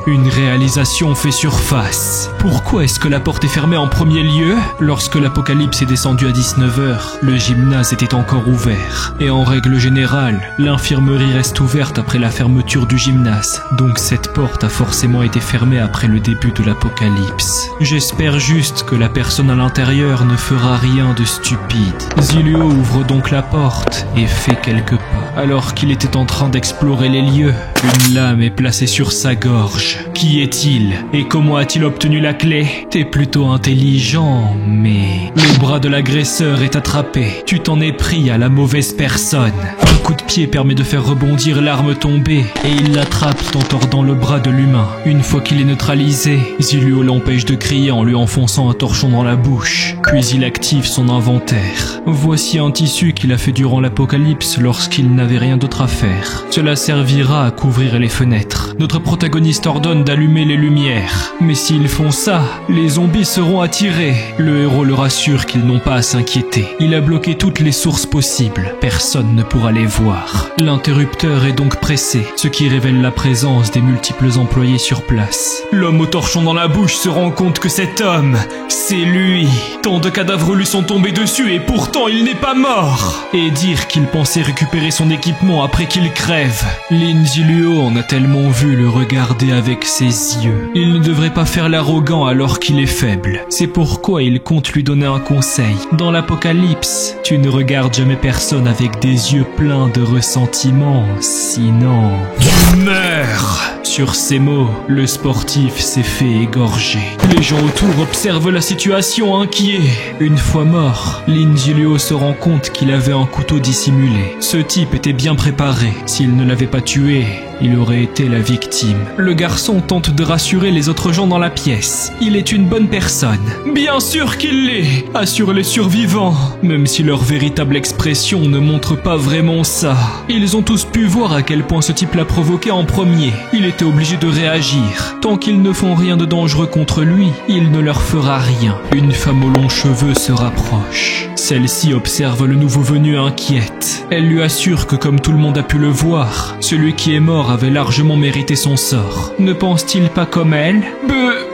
une réalisation fait surface. Pourquoi est-ce que la porte est fermée en premier lieu? Lorsque l'apocalypse est descendu à 19h, le gymnase était encore ouvert. Et en règle générale, l'infirmerie reste ouverte après la fermeture du gymnase, donc cette porte a forcément été fermée après le début de l'apocalypse. J'espère juste que la personne à l'intérieur ne fera rien de stupide. Ziluo ouvre donc la porte et fait quelques pas. Alors qu'il était en train d'explorer les lieux, une lame est placée sur sa gorge. Qui est-il? Et comment a-t-il obtenu la clé? T'es plutôt intelligent, mais le bras de l'agresseur est attrapé. Tu t'en es pris à la mauvaise personne. Un coup de pied permet de faire rebondir l'arme tombée et il l'attrape en tordant le bras de l'humain. Une fois qu'il est neutralisé, Ziluo l'empêche de crier en lui enfonçant un torchon dans la bouche. Puis il active son inventaire. Voici un tissu qu'il a fait durant l'apocalypse lorsqu'il n'avait rien d'autre à faire. Cela servira à couvrir les fenêtres. Notre protagoniste ordonne d'allumer les lumières. Mais s'ils font ça, les zombies seront attirés. Le héros le rassure qu'ils n'ont pas à s'inquiéter. Il a bloqué toutes les sources possibles. Personne ne pourra les voir. L'interrupteur est donc pressé, ce qui révèle la présence des multiples employés sur place. L'homme au torchon dans la bouche se rend compte que cet homme, c'est lui. Tant de cadavres lui sont tombés dessus et pourtant il n'est pas mort. Et dire qu'il pensait récupérer son équipement après qu'il crève. Lin Ziluo en a tellement vu le regarder avec ses yeux. Il ne devrait pas faire l'arrogant alors qu'il est faible. C'est pourquoi il compte lui donner un conseil. Dans l'apocalypse, tu ne regardes jamais personne avec des yeux pleins de ressentiment, sinon tu meurs. Sur ces mots, le sportif s'est fait égorger. Les gens autour observent la situation inquiets. Une fois mort, Lin Ziluo se rend compte qu'il avait un couteau dissimulé. Ce type était bien préparé. S'il ne l'avait pas tué, il aurait été la victime. Le garçon tente de rassurer les autres gens dans la pièce. Il est une bonne personne. Bien sûr qu'il l'est, assurent les survivants, même si leur véritable expression ne montre pas vraiment ça. Ils ont tous pu voir à quel point ce type l'a provoqué en premier. Il était obligé de réagir. Tant qu'ils ne font rien de dangereux contre lui, il ne leur fera rien. Une femme aux longs cheveux se rapproche. Celle-ci observe le nouveau venu inquiète. Elle lui assure que comme tout le monde a pu le voir, celui qui est mort avait largement mérité son sort. Ne pense-t-il pas comme elle?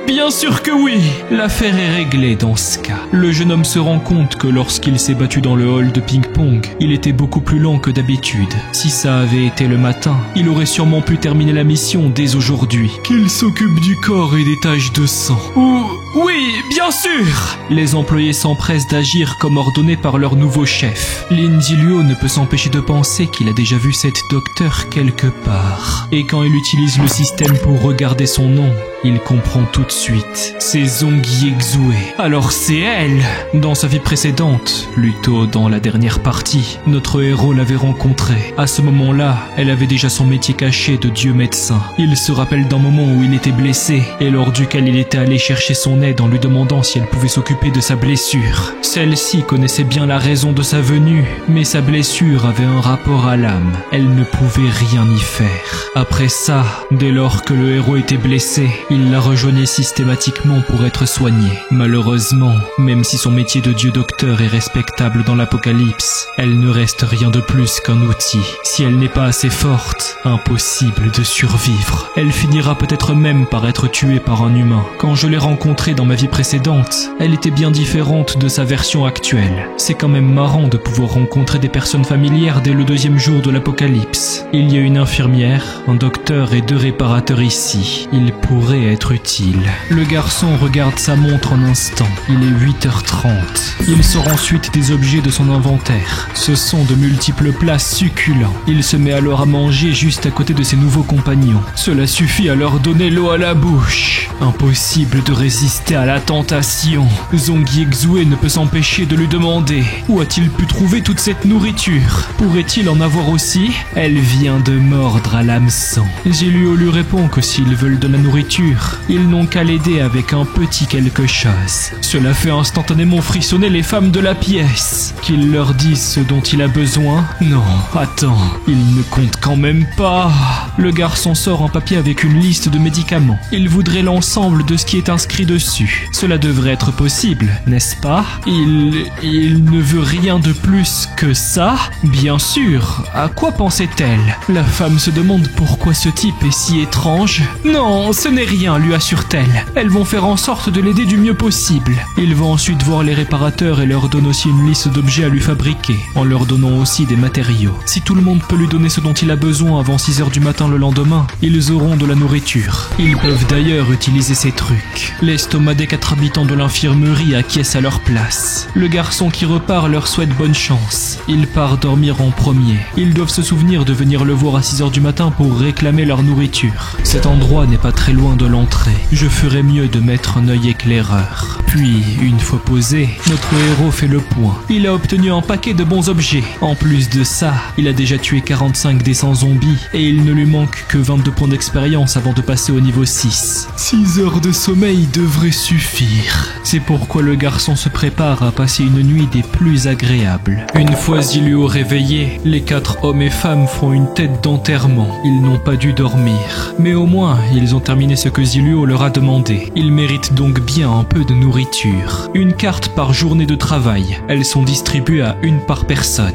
Bien sûr que oui. L'affaire est réglée dans ce cas. Le jeune homme se rend compte que lorsqu'il s'est battu dans le hall de ping-pong, il était beaucoup plus lent que d'habitude. Si ça avait été le matin, il aurait sûrement pu terminer la mission dès aujourd'hui. Qu'il s'occupe du corps et des taches de sang. Oui, bien sûr. Les employés s'empressent d'agir comme ordonné par leur nouveau chef. Lin Ziluo ne peut s'empêcher de penser qu'il a déjà vu cette docteur quelque part. Et quand il utilise le système pour regarder son nom, il comprend tout de suite. C'est Zong Yexue. Alors c'est elle. Dans sa vie précédente, plutôt dans la dernière partie, notre héros l'avait rencontrée. À ce moment-là, elle avait déjà son métier caché de dieu médecin. Il se rappelle d'un moment où il était blessé et lors duquel il était allé chercher son aide en lui demandant si elle pouvait s'occuper de sa blessure. Celle-ci connaissait bien la raison de sa venue, mais sa blessure avait un rapport à l'âme. Elle ne pouvait rien y faire. Après ça, dès lors que le héros était blessé, il la rejoignait systématiquement pour être soigné. Malheureusement, même si son métier de dieu docteur est respectable dans l'Apocalypse, elle ne reste rien de plus qu'un outil. Si elle n'est pas assez forte, impossible de survivre. Elle finira peut-être même par être tuée par un humain. Quand je l'ai rencontrée dans ma vie précédente, elle était bien différente de sa version actuelle. C'est quand même marrant de pouvoir rencontrer des personnes familières dès le 2e jour de l'Apocalypse. Il y a une infirmière, un docteur et 2 réparateurs ici. Ils pourraient être utiles. Le garçon regarde sa montre un instant. Il est 8h30. Il sort ensuite des objets de son inventaire. Ce sont de multiples plats succulents. Il se met alors à manger juste à côté de ses nouveaux compagnons. Cela suffit à leur donner l'eau à la bouche. Impossible de résister à la tentation. Zong Yexue ne peut s'empêcher de lui demander « Où a-t-il pu trouver toute cette nourriture? Pourrait-il en avoir aussi ?» Elle vient de mordre à l'hameçon. Ziluo lui répond que s'ils veulent de la nourriture, ils n'ont qu'à l'aider avec un petit quelque chose. Cela fait instantanément frissonner les femmes de la pièce. Qu'il leur dise ce dont il a besoin? Non, attends, il ne compte quand même pas. Le garçon sort un papier avec une liste de médicaments. Il voudrait l'ensemble de ce qui est inscrit dessus. Cela devrait être possible, n'est-ce pas? Il ne veut rien de plus que ça? Bien sûr. À quoi pensait-elle? La femme se demande pourquoi ce type est si étrange. Non, ce n'est rien, lui assure-t-elle. Elles vont faire en sorte de l'aider du mieux possible. Ils vont ensuite voir les réparateurs et leur donnent aussi une liste d'objets à lui fabriquer, en leur donnant aussi des matériaux. Si tout le monde peut lui donner ce dont il a besoin avant 6h du matin le lendemain, ils auront de la nourriture. Ils peuvent d'ailleurs utiliser ces trucs. L'estomac des 4 habitants de l'infirmerie acquiesce à leur place. Le garçon qui repart leur souhaite bonne chance. Il part dormir en premier. Ils doivent se souvenir de venir le voir à 6h du matin pour réclamer leur nourriture. Cet endroit n'est pas très loin de l'entrée. Je ferais mieux de mettre un œil éclaireur. Puis, une fois posé, notre héros fait le point. Il a obtenu un paquet de bons objets. En plus de ça, il a déjà tué 45 des 100 zombies et il ne lui manque que 22 points d'expérience avant de passer au niveau 6. 6 heures de sommeil devraient suffire. C'est pourquoi le garçon se prépare à passer une nuit des plus agréables. Une fois Ziluo réveillé, les 4 hommes et femmes font une tête d'enterrement. Ils n'ont pas dû dormir. Mais au moins, ils ont terminé ce que Ziluo leur a demandé. Ils méritent donc bien un peu de nourriture. Une carte par journée de travail. Elles sont distribuées à 1 par personne.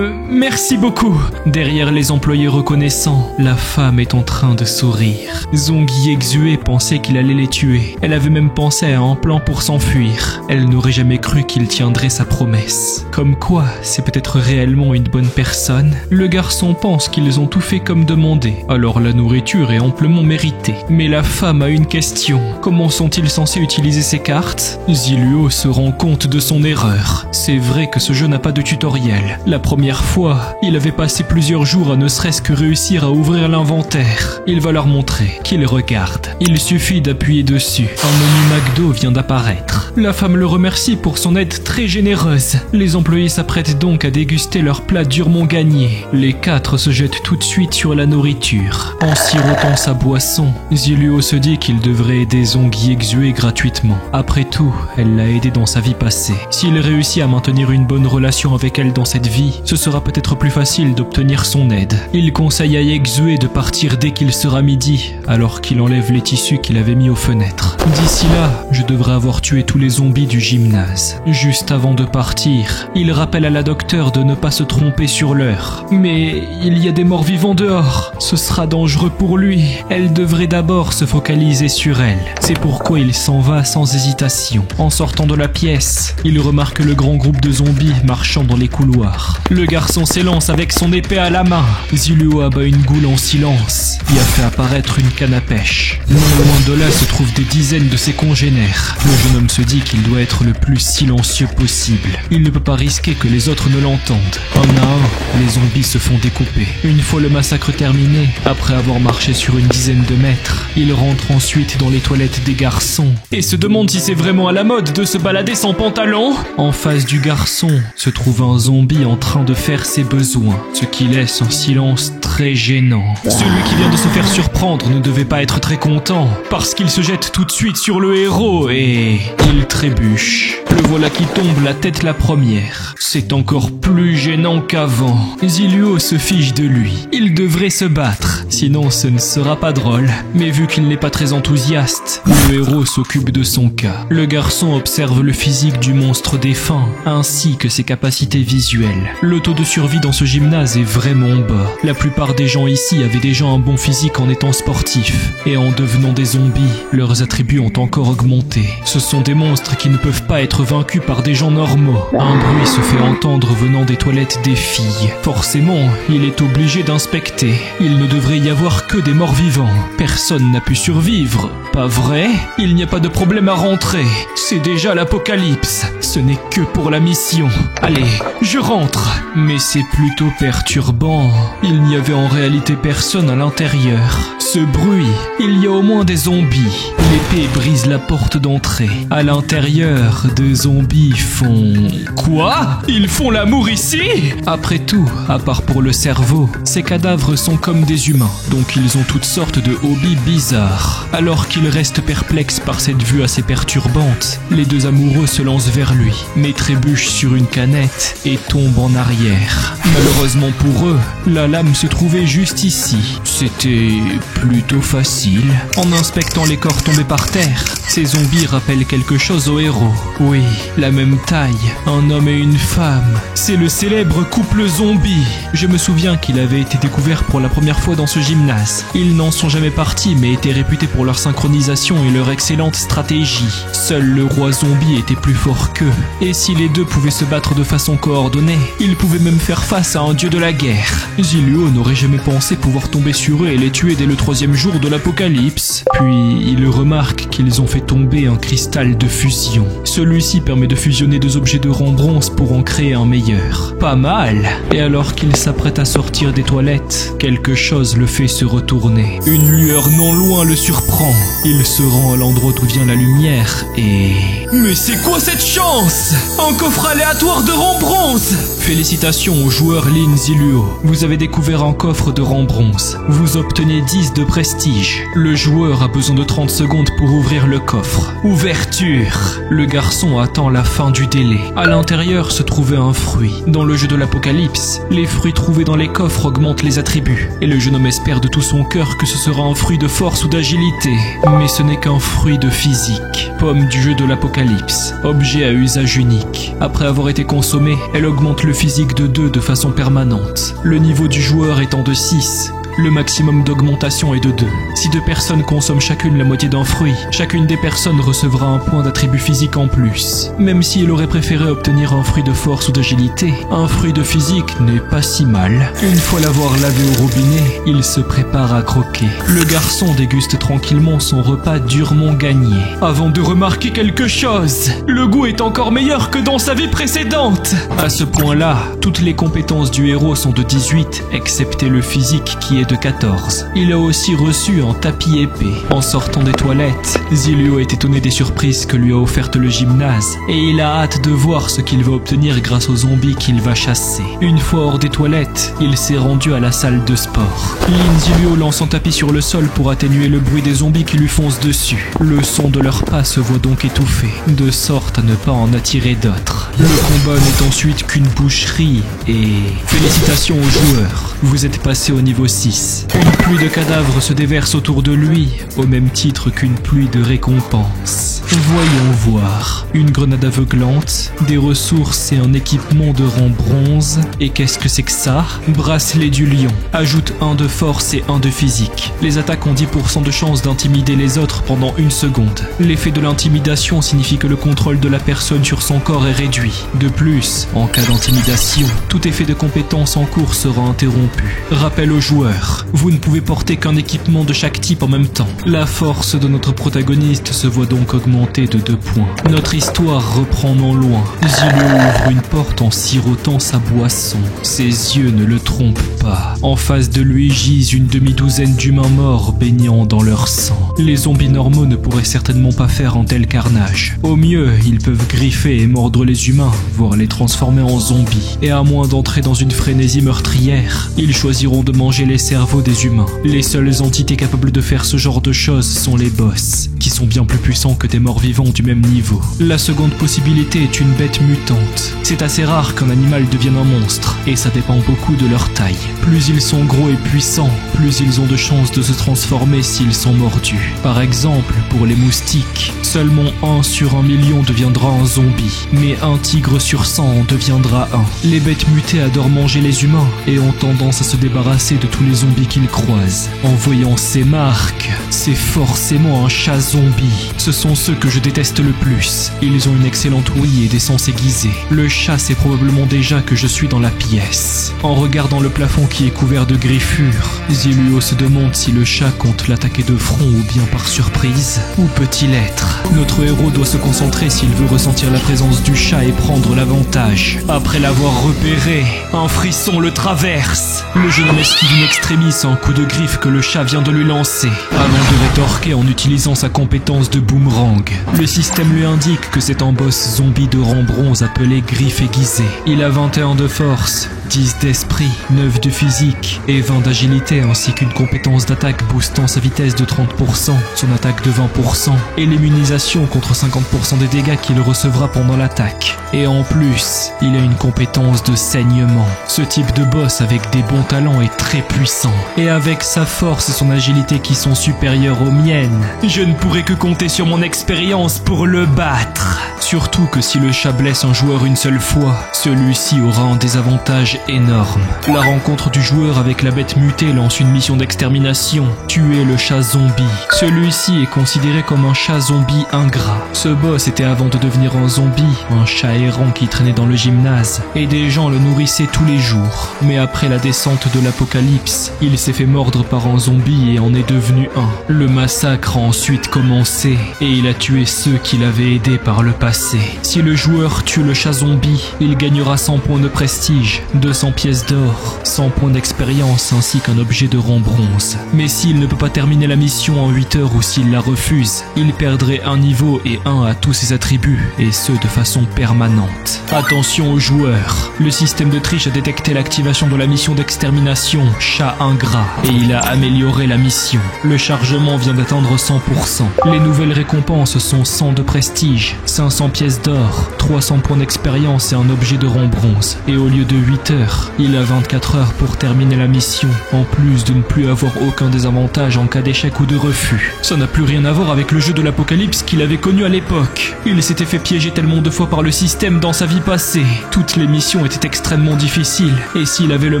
Merci beaucoup. Derrière les employés reconnaissants, la femme est en train de sourire. Zong Yexue pensait qu'il allait les tuer. Elle avait même pensé à un plan pour s'enfuir. Elle n'aurait jamais cru qu'il tiendrait sa promesse. Comme quoi, c'est peut-être réellement une bonne personne. Le garçon pense qu'ils ont tout fait comme demandé. Alors la nourriture est amplement méritée. Mais la femme a une question. Comment sont-ils censés utiliser ces cartes? Ziluo se rend compte de son erreur. C'est vrai que ce jeu n'a pas de tutoriel. La première fois, il avait passé plusieurs jours à ne serait-ce que réussir à ouvrir l'inventaire. Il va leur montrer. Qu'ils regardent. Il suffit d'appuyer dessus. Un menu McDo vient d'apparaître. La femme le remercie pour son aide très généreuse. Les employés s'apprêtent donc à déguster leur plat durement gagné. Les 4 se jettent tout de suite sur la nourriture. En sirotant sa boisson, Ziluo se dit qu'il devrait aider Zong Yexue gratuitement. Après tout, elle l'a aidé dans sa vie passée. S'il réussit à maintenir une bonne relation avec elle dans cette vie, ce sera peut-être plus facile d'obtenir son aide. Il conseille à Yexue de partir dès qu'il sera midi, alors qu'il enlève les tissus qu'il avait mis aux fenêtres. D'ici là, je devrais avoir tué tous les zombies du gymnase. Juste avant de partir, il rappelle à la docteure de ne pas se tromper sur l'heure. Mais il y a des morts vivants dehors. Ce sera dangereux pour lui. Elle devrait d'abord se focaliser sur elle. C'est pourquoi il s'en va sans hésitation. En sortant de la pièce, il remarque le grand groupe de zombies marchant dans les couloirs. Le garçon s'élance avec son épée à la main. Ziluo abat une goule en silence et a fait apparaître une canne à pêche. Non loin de là se trouvent des dizaines de ses congénères. Le jeune homme se dit qu'il doit être le plus silencieux possible. Il ne peut pas risquer que les autres ne l'entendent. Un à un, les zombies se font découper. Une fois le massacre terminé, après avoir marché sur une dizaine de mètres, il rentre ensuite dans les toilettes des garçons et se demande si c'est vraiment à la mode de se balader sans pantalon. En face du garçon se trouve un zombie en train de faire ses besoins, ce qui laisse un silence très gênant. Celui qui vient de se faire surprendre ne devait pas être très content, parce qu'il se jette tout de suite sur le héros et il trébuche. Le voilà qui tombe la tête la première. C'est encore plus gênant qu'avant. Ziluo se fiche de lui. Il devrait se battre, sinon ce ne sera pas drôle. Mais vu qu'il n'est pas très enthousiaste, le héros s'occupe de son cas. Le garçon observe le physique du monstre défunt, ainsi que ses capacités visuelles. Le taux de survie dans ce gymnase est vraiment bas. La plupart des gens ici avaient déjà un bon physique en étant sportifs, et en devenant des zombies, leurs attributs ont encore augmenté. Ce sont des monstres qui ne peuvent pas être vaincus par des gens normaux. Un bruit se fait entendre venant des toilettes des filles. Forcément, il est obligé d'inspecter. Il ne devrait y avoir que des morts vivants. Personne n'a pu survivre. Pas vrai? Il n'y a pas de problème à rentrer. C'est déjà l'apocalypse. Ce n'est que pour la mission. Allez, je rentre. Mais c'est plutôt perturbant. Il n'y avait en réalité personne à l'intérieur. Ce bruit, il y a au moins des zombies. L'épée brise la porte d'entrée. À l'intérieur, deux zombies font... Quoi? Ils font l'amour ici? Après tout, à part pour le cerveau, ces cadavres sont comme des humains, donc ils ont toutes sortes de hobbies bizarres. Alors qu'il reste perplexe par cette vue assez perturbante, les deux amoureux se lancent vers lui, mais trébuchent sur une canette et tombent en arrière. Malheureusement pour eux, la lame se trouvait juste ici. C'était plutôt facile. En inspectant les corps tombés par terre, ces zombies rappellent quelque chose au héros. Oui, la même taille, un homme et une femme. C'est le célèbre couple zombie. Je me souviens qu'il avait été découvert pour la première fois dans ce gymnase. Ils n'en sont jamais partis, mais étaient réputés pour leur synchronisation et leur excellente stratégie. Seul le roi zombie était plus fort qu'eux. Et si les deux pouvaient se battre de façon coordonnée, ils pouvaient même faire face à un dieu de la guerre. Ziluo n'aurait jamais pensé pouvoir tomber sur eux et les tuer dès le 3e jour de l'apocalypse. Puis il remarque qu'ils ont fait tomber un cristal de fusion. Celui-ci permet de fusionner deux objets de rang bronze pour en créer un meilleur. Pas mal. Et alors qu'il s'apprête à sortir des toilettes, quelque chose le fait se retourner. Une lueur non loin le surprend. Il se rend à l'endroit d'où vient la lumière et... Mais c'est quoi cette chance? Un coffre aléatoire de rang bronze! Félicitations au joueur Lin Ziluo. Vous avez découvert un coffre de rang bronze. Vous obtenez 10 de prestige. Le joueur a besoin de 30 secondes pour ouvrir le coffre. Ouverture. Le garçon attend la fin du délai. À l'intérieur se trouvait un fruit. Dans le jeu de l'apocalypse, les fruits trouvés dans les coffres augmentent les attributs. Et le jeune homme espère de tout son cœur que ce sera un fruit de force ou d'agilité. Mais ce n'est qu'un fruit de physique. Pomme du jeu de l'apocalypse. Objet à usage unique. Après avoir été consommée, elle augmente le physique de 2 de façon permanente. Le niveau du joueur étant de 6. Le maximum d'augmentation est de 2. Si 2 personnes consomment chacune la moitié d'un fruit, chacune des personnes recevra un point d'attribut physique en plus. Même s'il aurait préféré obtenir un fruit de force ou d'agilité, un fruit de physique n'est pas si mal. Une fois l'avoir lavé au robinet, il se prépare à croquer. Le garçon déguste tranquillement son repas durement gagné, avant de remarquer quelque chose. Le goût est encore meilleur que dans sa vie précédente. À ce point-là, toutes les compétences du héros sont de 18, excepté le physique qui est de 14. Il a aussi reçu un tapis épais. En sortant des toilettes, Zilio est étonné des surprises que lui a offertes le gymnase et il a hâte de voir ce qu'il va obtenir grâce aux zombies qu'il va chasser. Une fois hors des toilettes, il s'est rendu à la salle de sport. Lin Zilio lance un tapis sur le sol pour atténuer le bruit des zombies qui lui foncent dessus. Le son de leurs pas se voit donc étouffé, de sorte à ne pas en attirer d'autres. Le combat n'est ensuite qu'une boucherie et... Félicitations aux joueurs, vous êtes passé au niveau 6. Une pluie de cadavres se déverse autour de lui, au même titre qu'une pluie de récompenses. Voyons voir. Une grenade aveuglante, des ressources et un équipement de rang bronze. Et qu'est-ce que c'est que ça? Bracelet du lion. Ajoute 1 de force et 1 de physique. Les attaques ont 10% de chance d'intimider les autres pendant 1 seconde. L'effet de l'intimidation signifie que le contrôle de la personne sur son corps est réduit. De plus, en cas d'intimidation, tout effet de compétence en cours sera interrompu. Rappel aux joueurs, vous ne pouvez porter qu'un équipement de chaque type en même temps. La force de notre protagoniste se voit donc augmenter de 2 points. Notre histoire reprend non loin. Zilio ouvre une porte en sirotant sa boisson. Ses yeux ne le trompent pas. En face de lui gisent une demi-douzaine d'humains morts baignant dans leur sang. Les zombies normaux ne pourraient certainement pas faire un tel carnage. Au mieux, ils peuvent griffer et mordre les humains, voire les transformer en zombies. Et à moins d'entrer dans une frénésie meurtrière, ils choisiront de manger les cerveaux des humains. Les seules entités capables de faire ce genre de choses sont les boss, qui sont bien plus puissants que des morts vivants du même niveau. La seconde possibilité est une bête mutante. C'est assez rare qu'un animal devienne un monstre, et ça dépend beaucoup de leur taille. Plus ils sont gros et puissants, plus ils ont de chances de se transformer s'ils sont mordus. Par exemple, pour les moustiques, seulement 1 sur 1 million deviendra un zombie, mais 1 tigre sur 100 en deviendra un. Les bêtes mutées adorent manger les humains, et ont tendance à se débarrasser de tous les zombies qu'ils croisent. En voyant ces marques, c'est forcément un chat zombie. Ce sont ceux que je déteste le plus. Ils ont une excellente ouïe et des sens aiguisés. Le chat sait probablement déjà que je suis dans la pièce. En regardant le plafond qui est couvert de griffures, Zilio se demande si le chat compte l'attaquer de front ou bien par surprise. Où peut-il être? Notre héros doit se concentrer s'il veut ressentir la présence du chat et prendre l'avantage. Après l'avoir repéré, un frisson le traverse. Le jeune homme esquive in extremis un coup de griffe que le chat vient de lui lancer, avant de rétorquer en utilisant sa compétence de boomerang. Le système lui indique que c'est un boss zombie de rang bronze appelé Griffe aiguisé. Il a 21 de force, 10 d'esprit, 9 de physique et 20 d'agilité, ainsi qu'une compétence d'attaque boostant sa vitesse de 30%, son attaque de 20% et l'immunisation contre 50% des dégâts qu'il recevra pendant l'attaque. Et en plus, il a une compétence de saignement. Ce type de boss avec des bons talents est très puissant. Et avec sa force et son agilité qui sont supérieures aux miennes, je ne pourrai que compter sur mon expérience pour le battre. Surtout que si le chat blesse un joueur une seule fois, celui-ci aura un désavantage énorme. La rencontre du joueur avec la bête mutée lance une mission d'extermination, tuer le chat zombie. Celui-ci est considéré comme un chat zombie ingrat. Ce boss était avant de devenir un zombie, un chat errant qui traînait dans le gymnase, et des gens le nourrissaient tous les jours. Mais après la descente de l'apocalypse, il s'est fait mordre par un zombie et en est devenu un. Le massacre a ensuite commencé, et il a tué ceux qui l'avaient aidé par le passé. Si le joueur tue le chat zombie, il gagnera 100 points de prestige, 200 pièces d'or, 100 points d'expérience ainsi qu'un objet de rang bronze. Mais s'il ne peut pas terminer la mission en 8 heures ou s'il la refuse, il perdrait un niveau et 1 à tous ses attributs, et ce de façon permanente. Attention aux joueurs, le système de triche a détecté l'activation de la mission d'extermination chat ingrat, et il a amélioré la mission. Le chargement vient d'atteindre 100%. Les nouvelles récompenses sont 100 de prestige, 500 pièces d'or, 300 points d'expérience et un objet de rang bronze. Et au lieu de 8 heures, il a 24 heures pour terminer la mission, en plus de ne plus avoir aucun désavantage en cas d'échec ou de refus. Ça n'a plus rien à voir avec le jeu de l'apocalypse qu'il avait connu à l'époque. Il s'était fait piéger tellement de fois par le système dans sa vie passée. Toutes les missions étaient extrêmement difficiles, et s'il avait le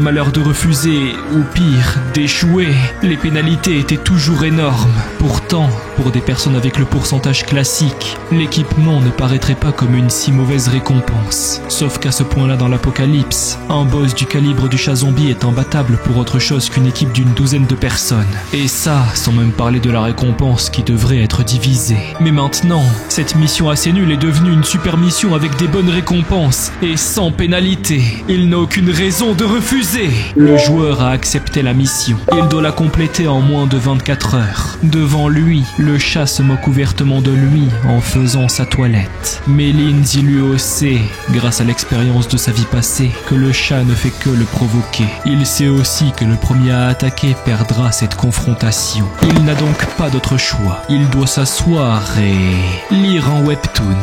malheur de refuser, ou pire, d'échouer, les pénalités étaient toujours énormes. Pourtant, pour des personnes avec le pourcentage classique, l'équipement ne paraîtrait pas comme une si mauvaise récompense. Sauf qu'à ce point-là dans l'apocalypse, un boss du calibre du chat zombie est imbattable pour autre chose qu'une équipe d'une douzaine de personnes. Et ça, sans même parler de la récompense qui devrait être divisée. Mais maintenant, cette mission assez nulle est devenue une super mission avec des bonnes récompenses et sans pénalité. Il n'a aucune raison de refuser. Le joueur a accepté la mission. Il doit la compléter en moins de 24 heures. Devant lui, le chat se moque ouvertement de lui en faisant sa toilette. Mais Lindsay lui sait, grâce à l'expérience de sa vie passée, que le chat ne fait que le provoquer. Il sait aussi que le premier à attaquer perdra cette confrontation. Il n'a donc pas d'autre choix. Il doit s'asseoir et lire un webtoon.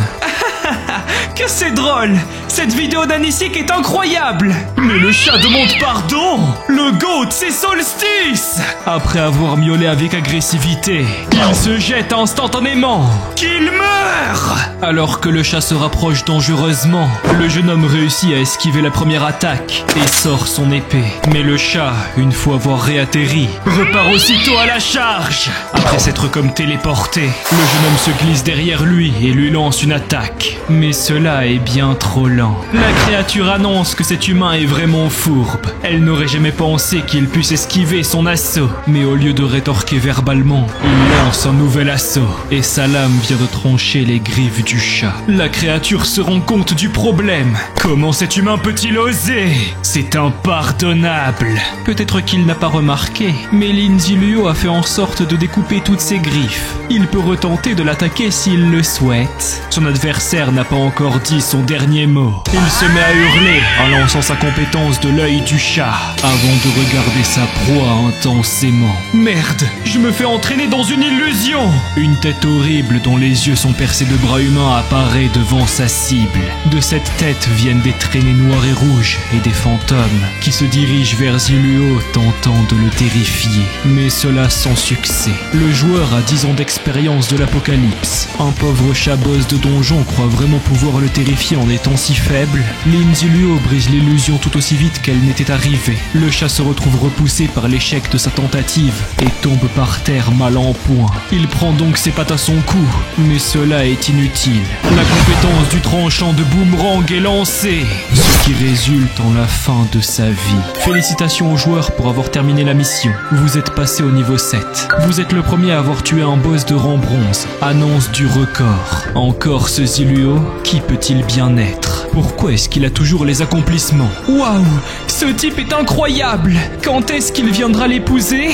Que c'est drôle! Cette vidéo d'Anisik est incroyable! Mais le chat demande pardon! Le GOAT, c'est Solstice! Après avoir miaulé avec agressivité, il se jette instantanément! Qu'il meure! Alors que le chat se rapproche dangereusement, le jeune homme réussit à esquiver la première attaque et sort son épée. Mais le chat, une fois avoir réatterri, repart aussitôt à la charge! Après s'être comme téléporté, le jeune homme se glisse derrière lui et lui lance une attaque. Mais cela est bien trop lent. La créature annonce que cet humain est vraiment fourbe. Elle n'aurait jamais pensé qu'il puisse esquiver son assaut. Mais au lieu de rétorquer verbalement, il lance un nouvel assaut. Et sa lame vient de trancher les griffes du chat. La créature se rend compte du problème. Comment cet humain peut-il oser? C'est impardonnable. Peut-être qu'il n'a pas remarqué, mais Lindsay Luo a fait en sorte de découper toutes ses griffes. Il peut retenter de l'attaquer s'il le souhaite. Son adversaire n'a pas encore dit son dernier mot. Il se met à hurler en lançant sa compétence de l'œil du chat avant de regarder sa proie intensément. Merde, je me fais entraîner dans une illusion. Une tête horrible dont les yeux sont percés de bras humains apparaît devant sa cible. De cette tête viennent des traînées noires et rouges et des fantômes qui se dirigent vers Ziluo tentant de le terrifier. Mais cela sans succès. Le joueur a 10 ans d'expérience de l'apocalypse. Un pauvre chat boss de donjon croit vraiment pouvoir le terrifier en étant si faible. Lindsay Luo brise l'illusion tout aussi vite qu'elle n'était arrivée. Le chat se retrouve repoussé par l'échec de sa tentative et tombe par terre mal en point. Il prend donc ses pattes à son cou, mais cela est inutile. La compétence du tranchant de boomerang est lancée, ce qui résulte en la fin de sa vie. Félicitations aux joueurs pour avoir terminé la mission. Vous êtes passé au niveau 7. Vous êtes le premier à avoir tué un boss de rang bronze. Annonce du record. Encore ce Ziluo, qui peut-il bien être? Pourquoi est-ce qu'il a toujours les accomplissements? Waouh, ce type est incroyable! Quand est-ce qu'il viendra l'épouser?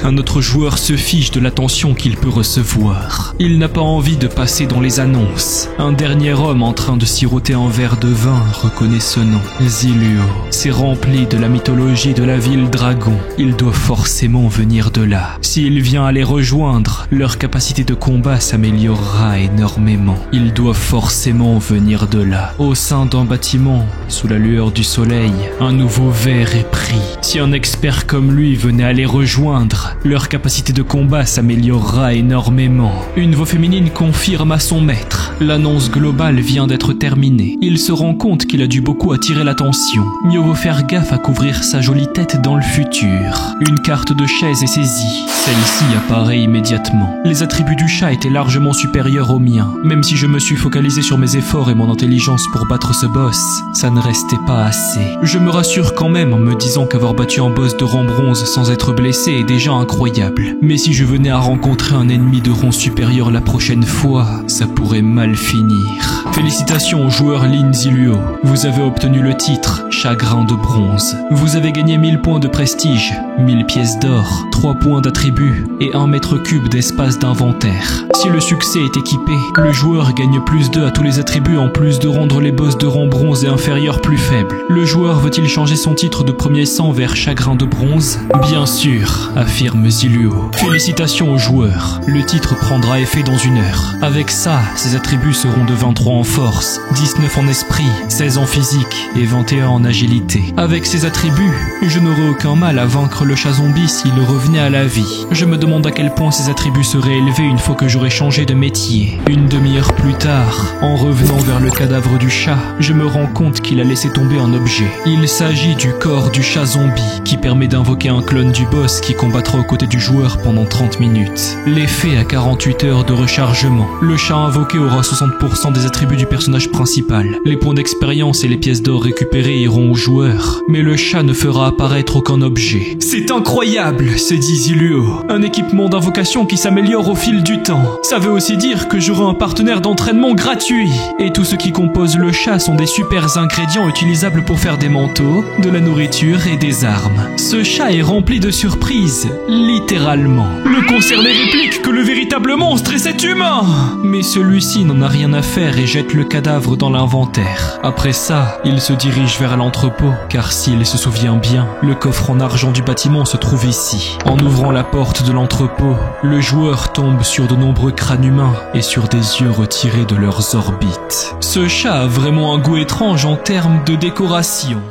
Un autre joueur se fiche de l'attention qu'il peut recevoir. Il n'a pas envie de passer dans les annonces. Un dernier homme en train de siroter un verre de vin reconnaît ce nom. Ziluo. C'est rempli de la mythologie de la ville dragon. Il doit forcément venir de là. S'il vient à les rejoindre, leur capacité de combat s'améliorera énormément. Il doit forcément venir de là. Au sein d'un bâtiment, sous la lueur du soleil, un nouveau verre est pris. Si un expert comme lui venait à les rejoindre, leur capacité de combat s'améliorera énormément. Une voix féminine confirme à son maître. L'annonce globale vient d'être terminée. Il se rend compte qu'il a dû beaucoup attirer l'attention. Mieux vaut faire gaffe à couvrir sa jolie tête dans le futur. Une carte de chaise est saisie. Celle-ci apparaît immédiatement. Les attributs du chat étaient largement supérieurs aux miens. Même si je me suis focalisé sur mes efforts et mon intelligence pour battre ce boss, ça ne restait pas assez. Je me rassure quand même en me disant qu'avoir battu un boss de rang bronze sans être blessé est déjà incroyable. Mais si je venais à rencontrer un ennemi de rang supérieur la prochaine fois, ça pourrait mal finir. Félicitations au joueur Lindsay Luo. Vous avez obtenu le titre Chagrin de bronze. Vous avez gagné 1000 points de prestige, 1000 pièces d'or, 3 points d'attribut et 1 mètre cube d'espace d'inventaire. Si le succès est équipé, le joueur gagne plus 2 à tous les attributs en plus de rendre les boss de rang bronze et inférieur plus faibles. Le joueur veut-il changer son titre de premier sang vers Chagrin de bronze? Bien sûr, affirme Ziluo. Félicitations au joueur. Le titre prendra effet dans 1 heure. Avec ça, ses attributs seront de 23 en force, 19 en esprit, 16 en physique et 21 en agilité. Avec ces attributs, je n'aurais aucun mal à vaincre le chat zombie s'il revenait à la vie. Je me demande à quel point ces attributs seraient élevés une fois que j'aurais changé de métier. Une demi-heure plus tard, en revenant vers le cadavre du chat, je me rends compte qu'il a laissé tomber un objet. Il s'agit du corps du chat zombie, qui permet d'invoquer un clone du boss qui combattra aux côtés du joueur pendant 30 minutes. L'effet a 48 heures de rechargement. Le chat invoqué aura 60% des attributs attributs du personnage principal. Les points d'expérience et les pièces d'or récupérées iront au joueur, mais le chat ne fera apparaître aucun objet. C'est incroyable, se dit Zilluo. Un équipement d'invocation qui s'améliore au fil du temps. Ça veut aussi dire que j'aurai un partenaire d'entraînement gratuit. Et tout ce qui compose le chat sont des super ingrédients utilisables pour faire des manteaux, de la nourriture et des armes. Ce chat est rempli de surprises, littéralement. Le concerné réplique que le véritable monstre est cet humain. Mais celui-ci n'en a rien à faire et jette le cadavre dans l'inventaire. Après ça, il se dirige vers l'entrepôt, car s'il se souvient bien, le coffre en argent du bâtiment se trouve ici. En ouvrant la porte de l'entrepôt, le joueur tombe sur de nombreux crânes humains et sur des yeux retirés de leurs orbites. Ce chat a vraiment un goût étrange en termes de décoration.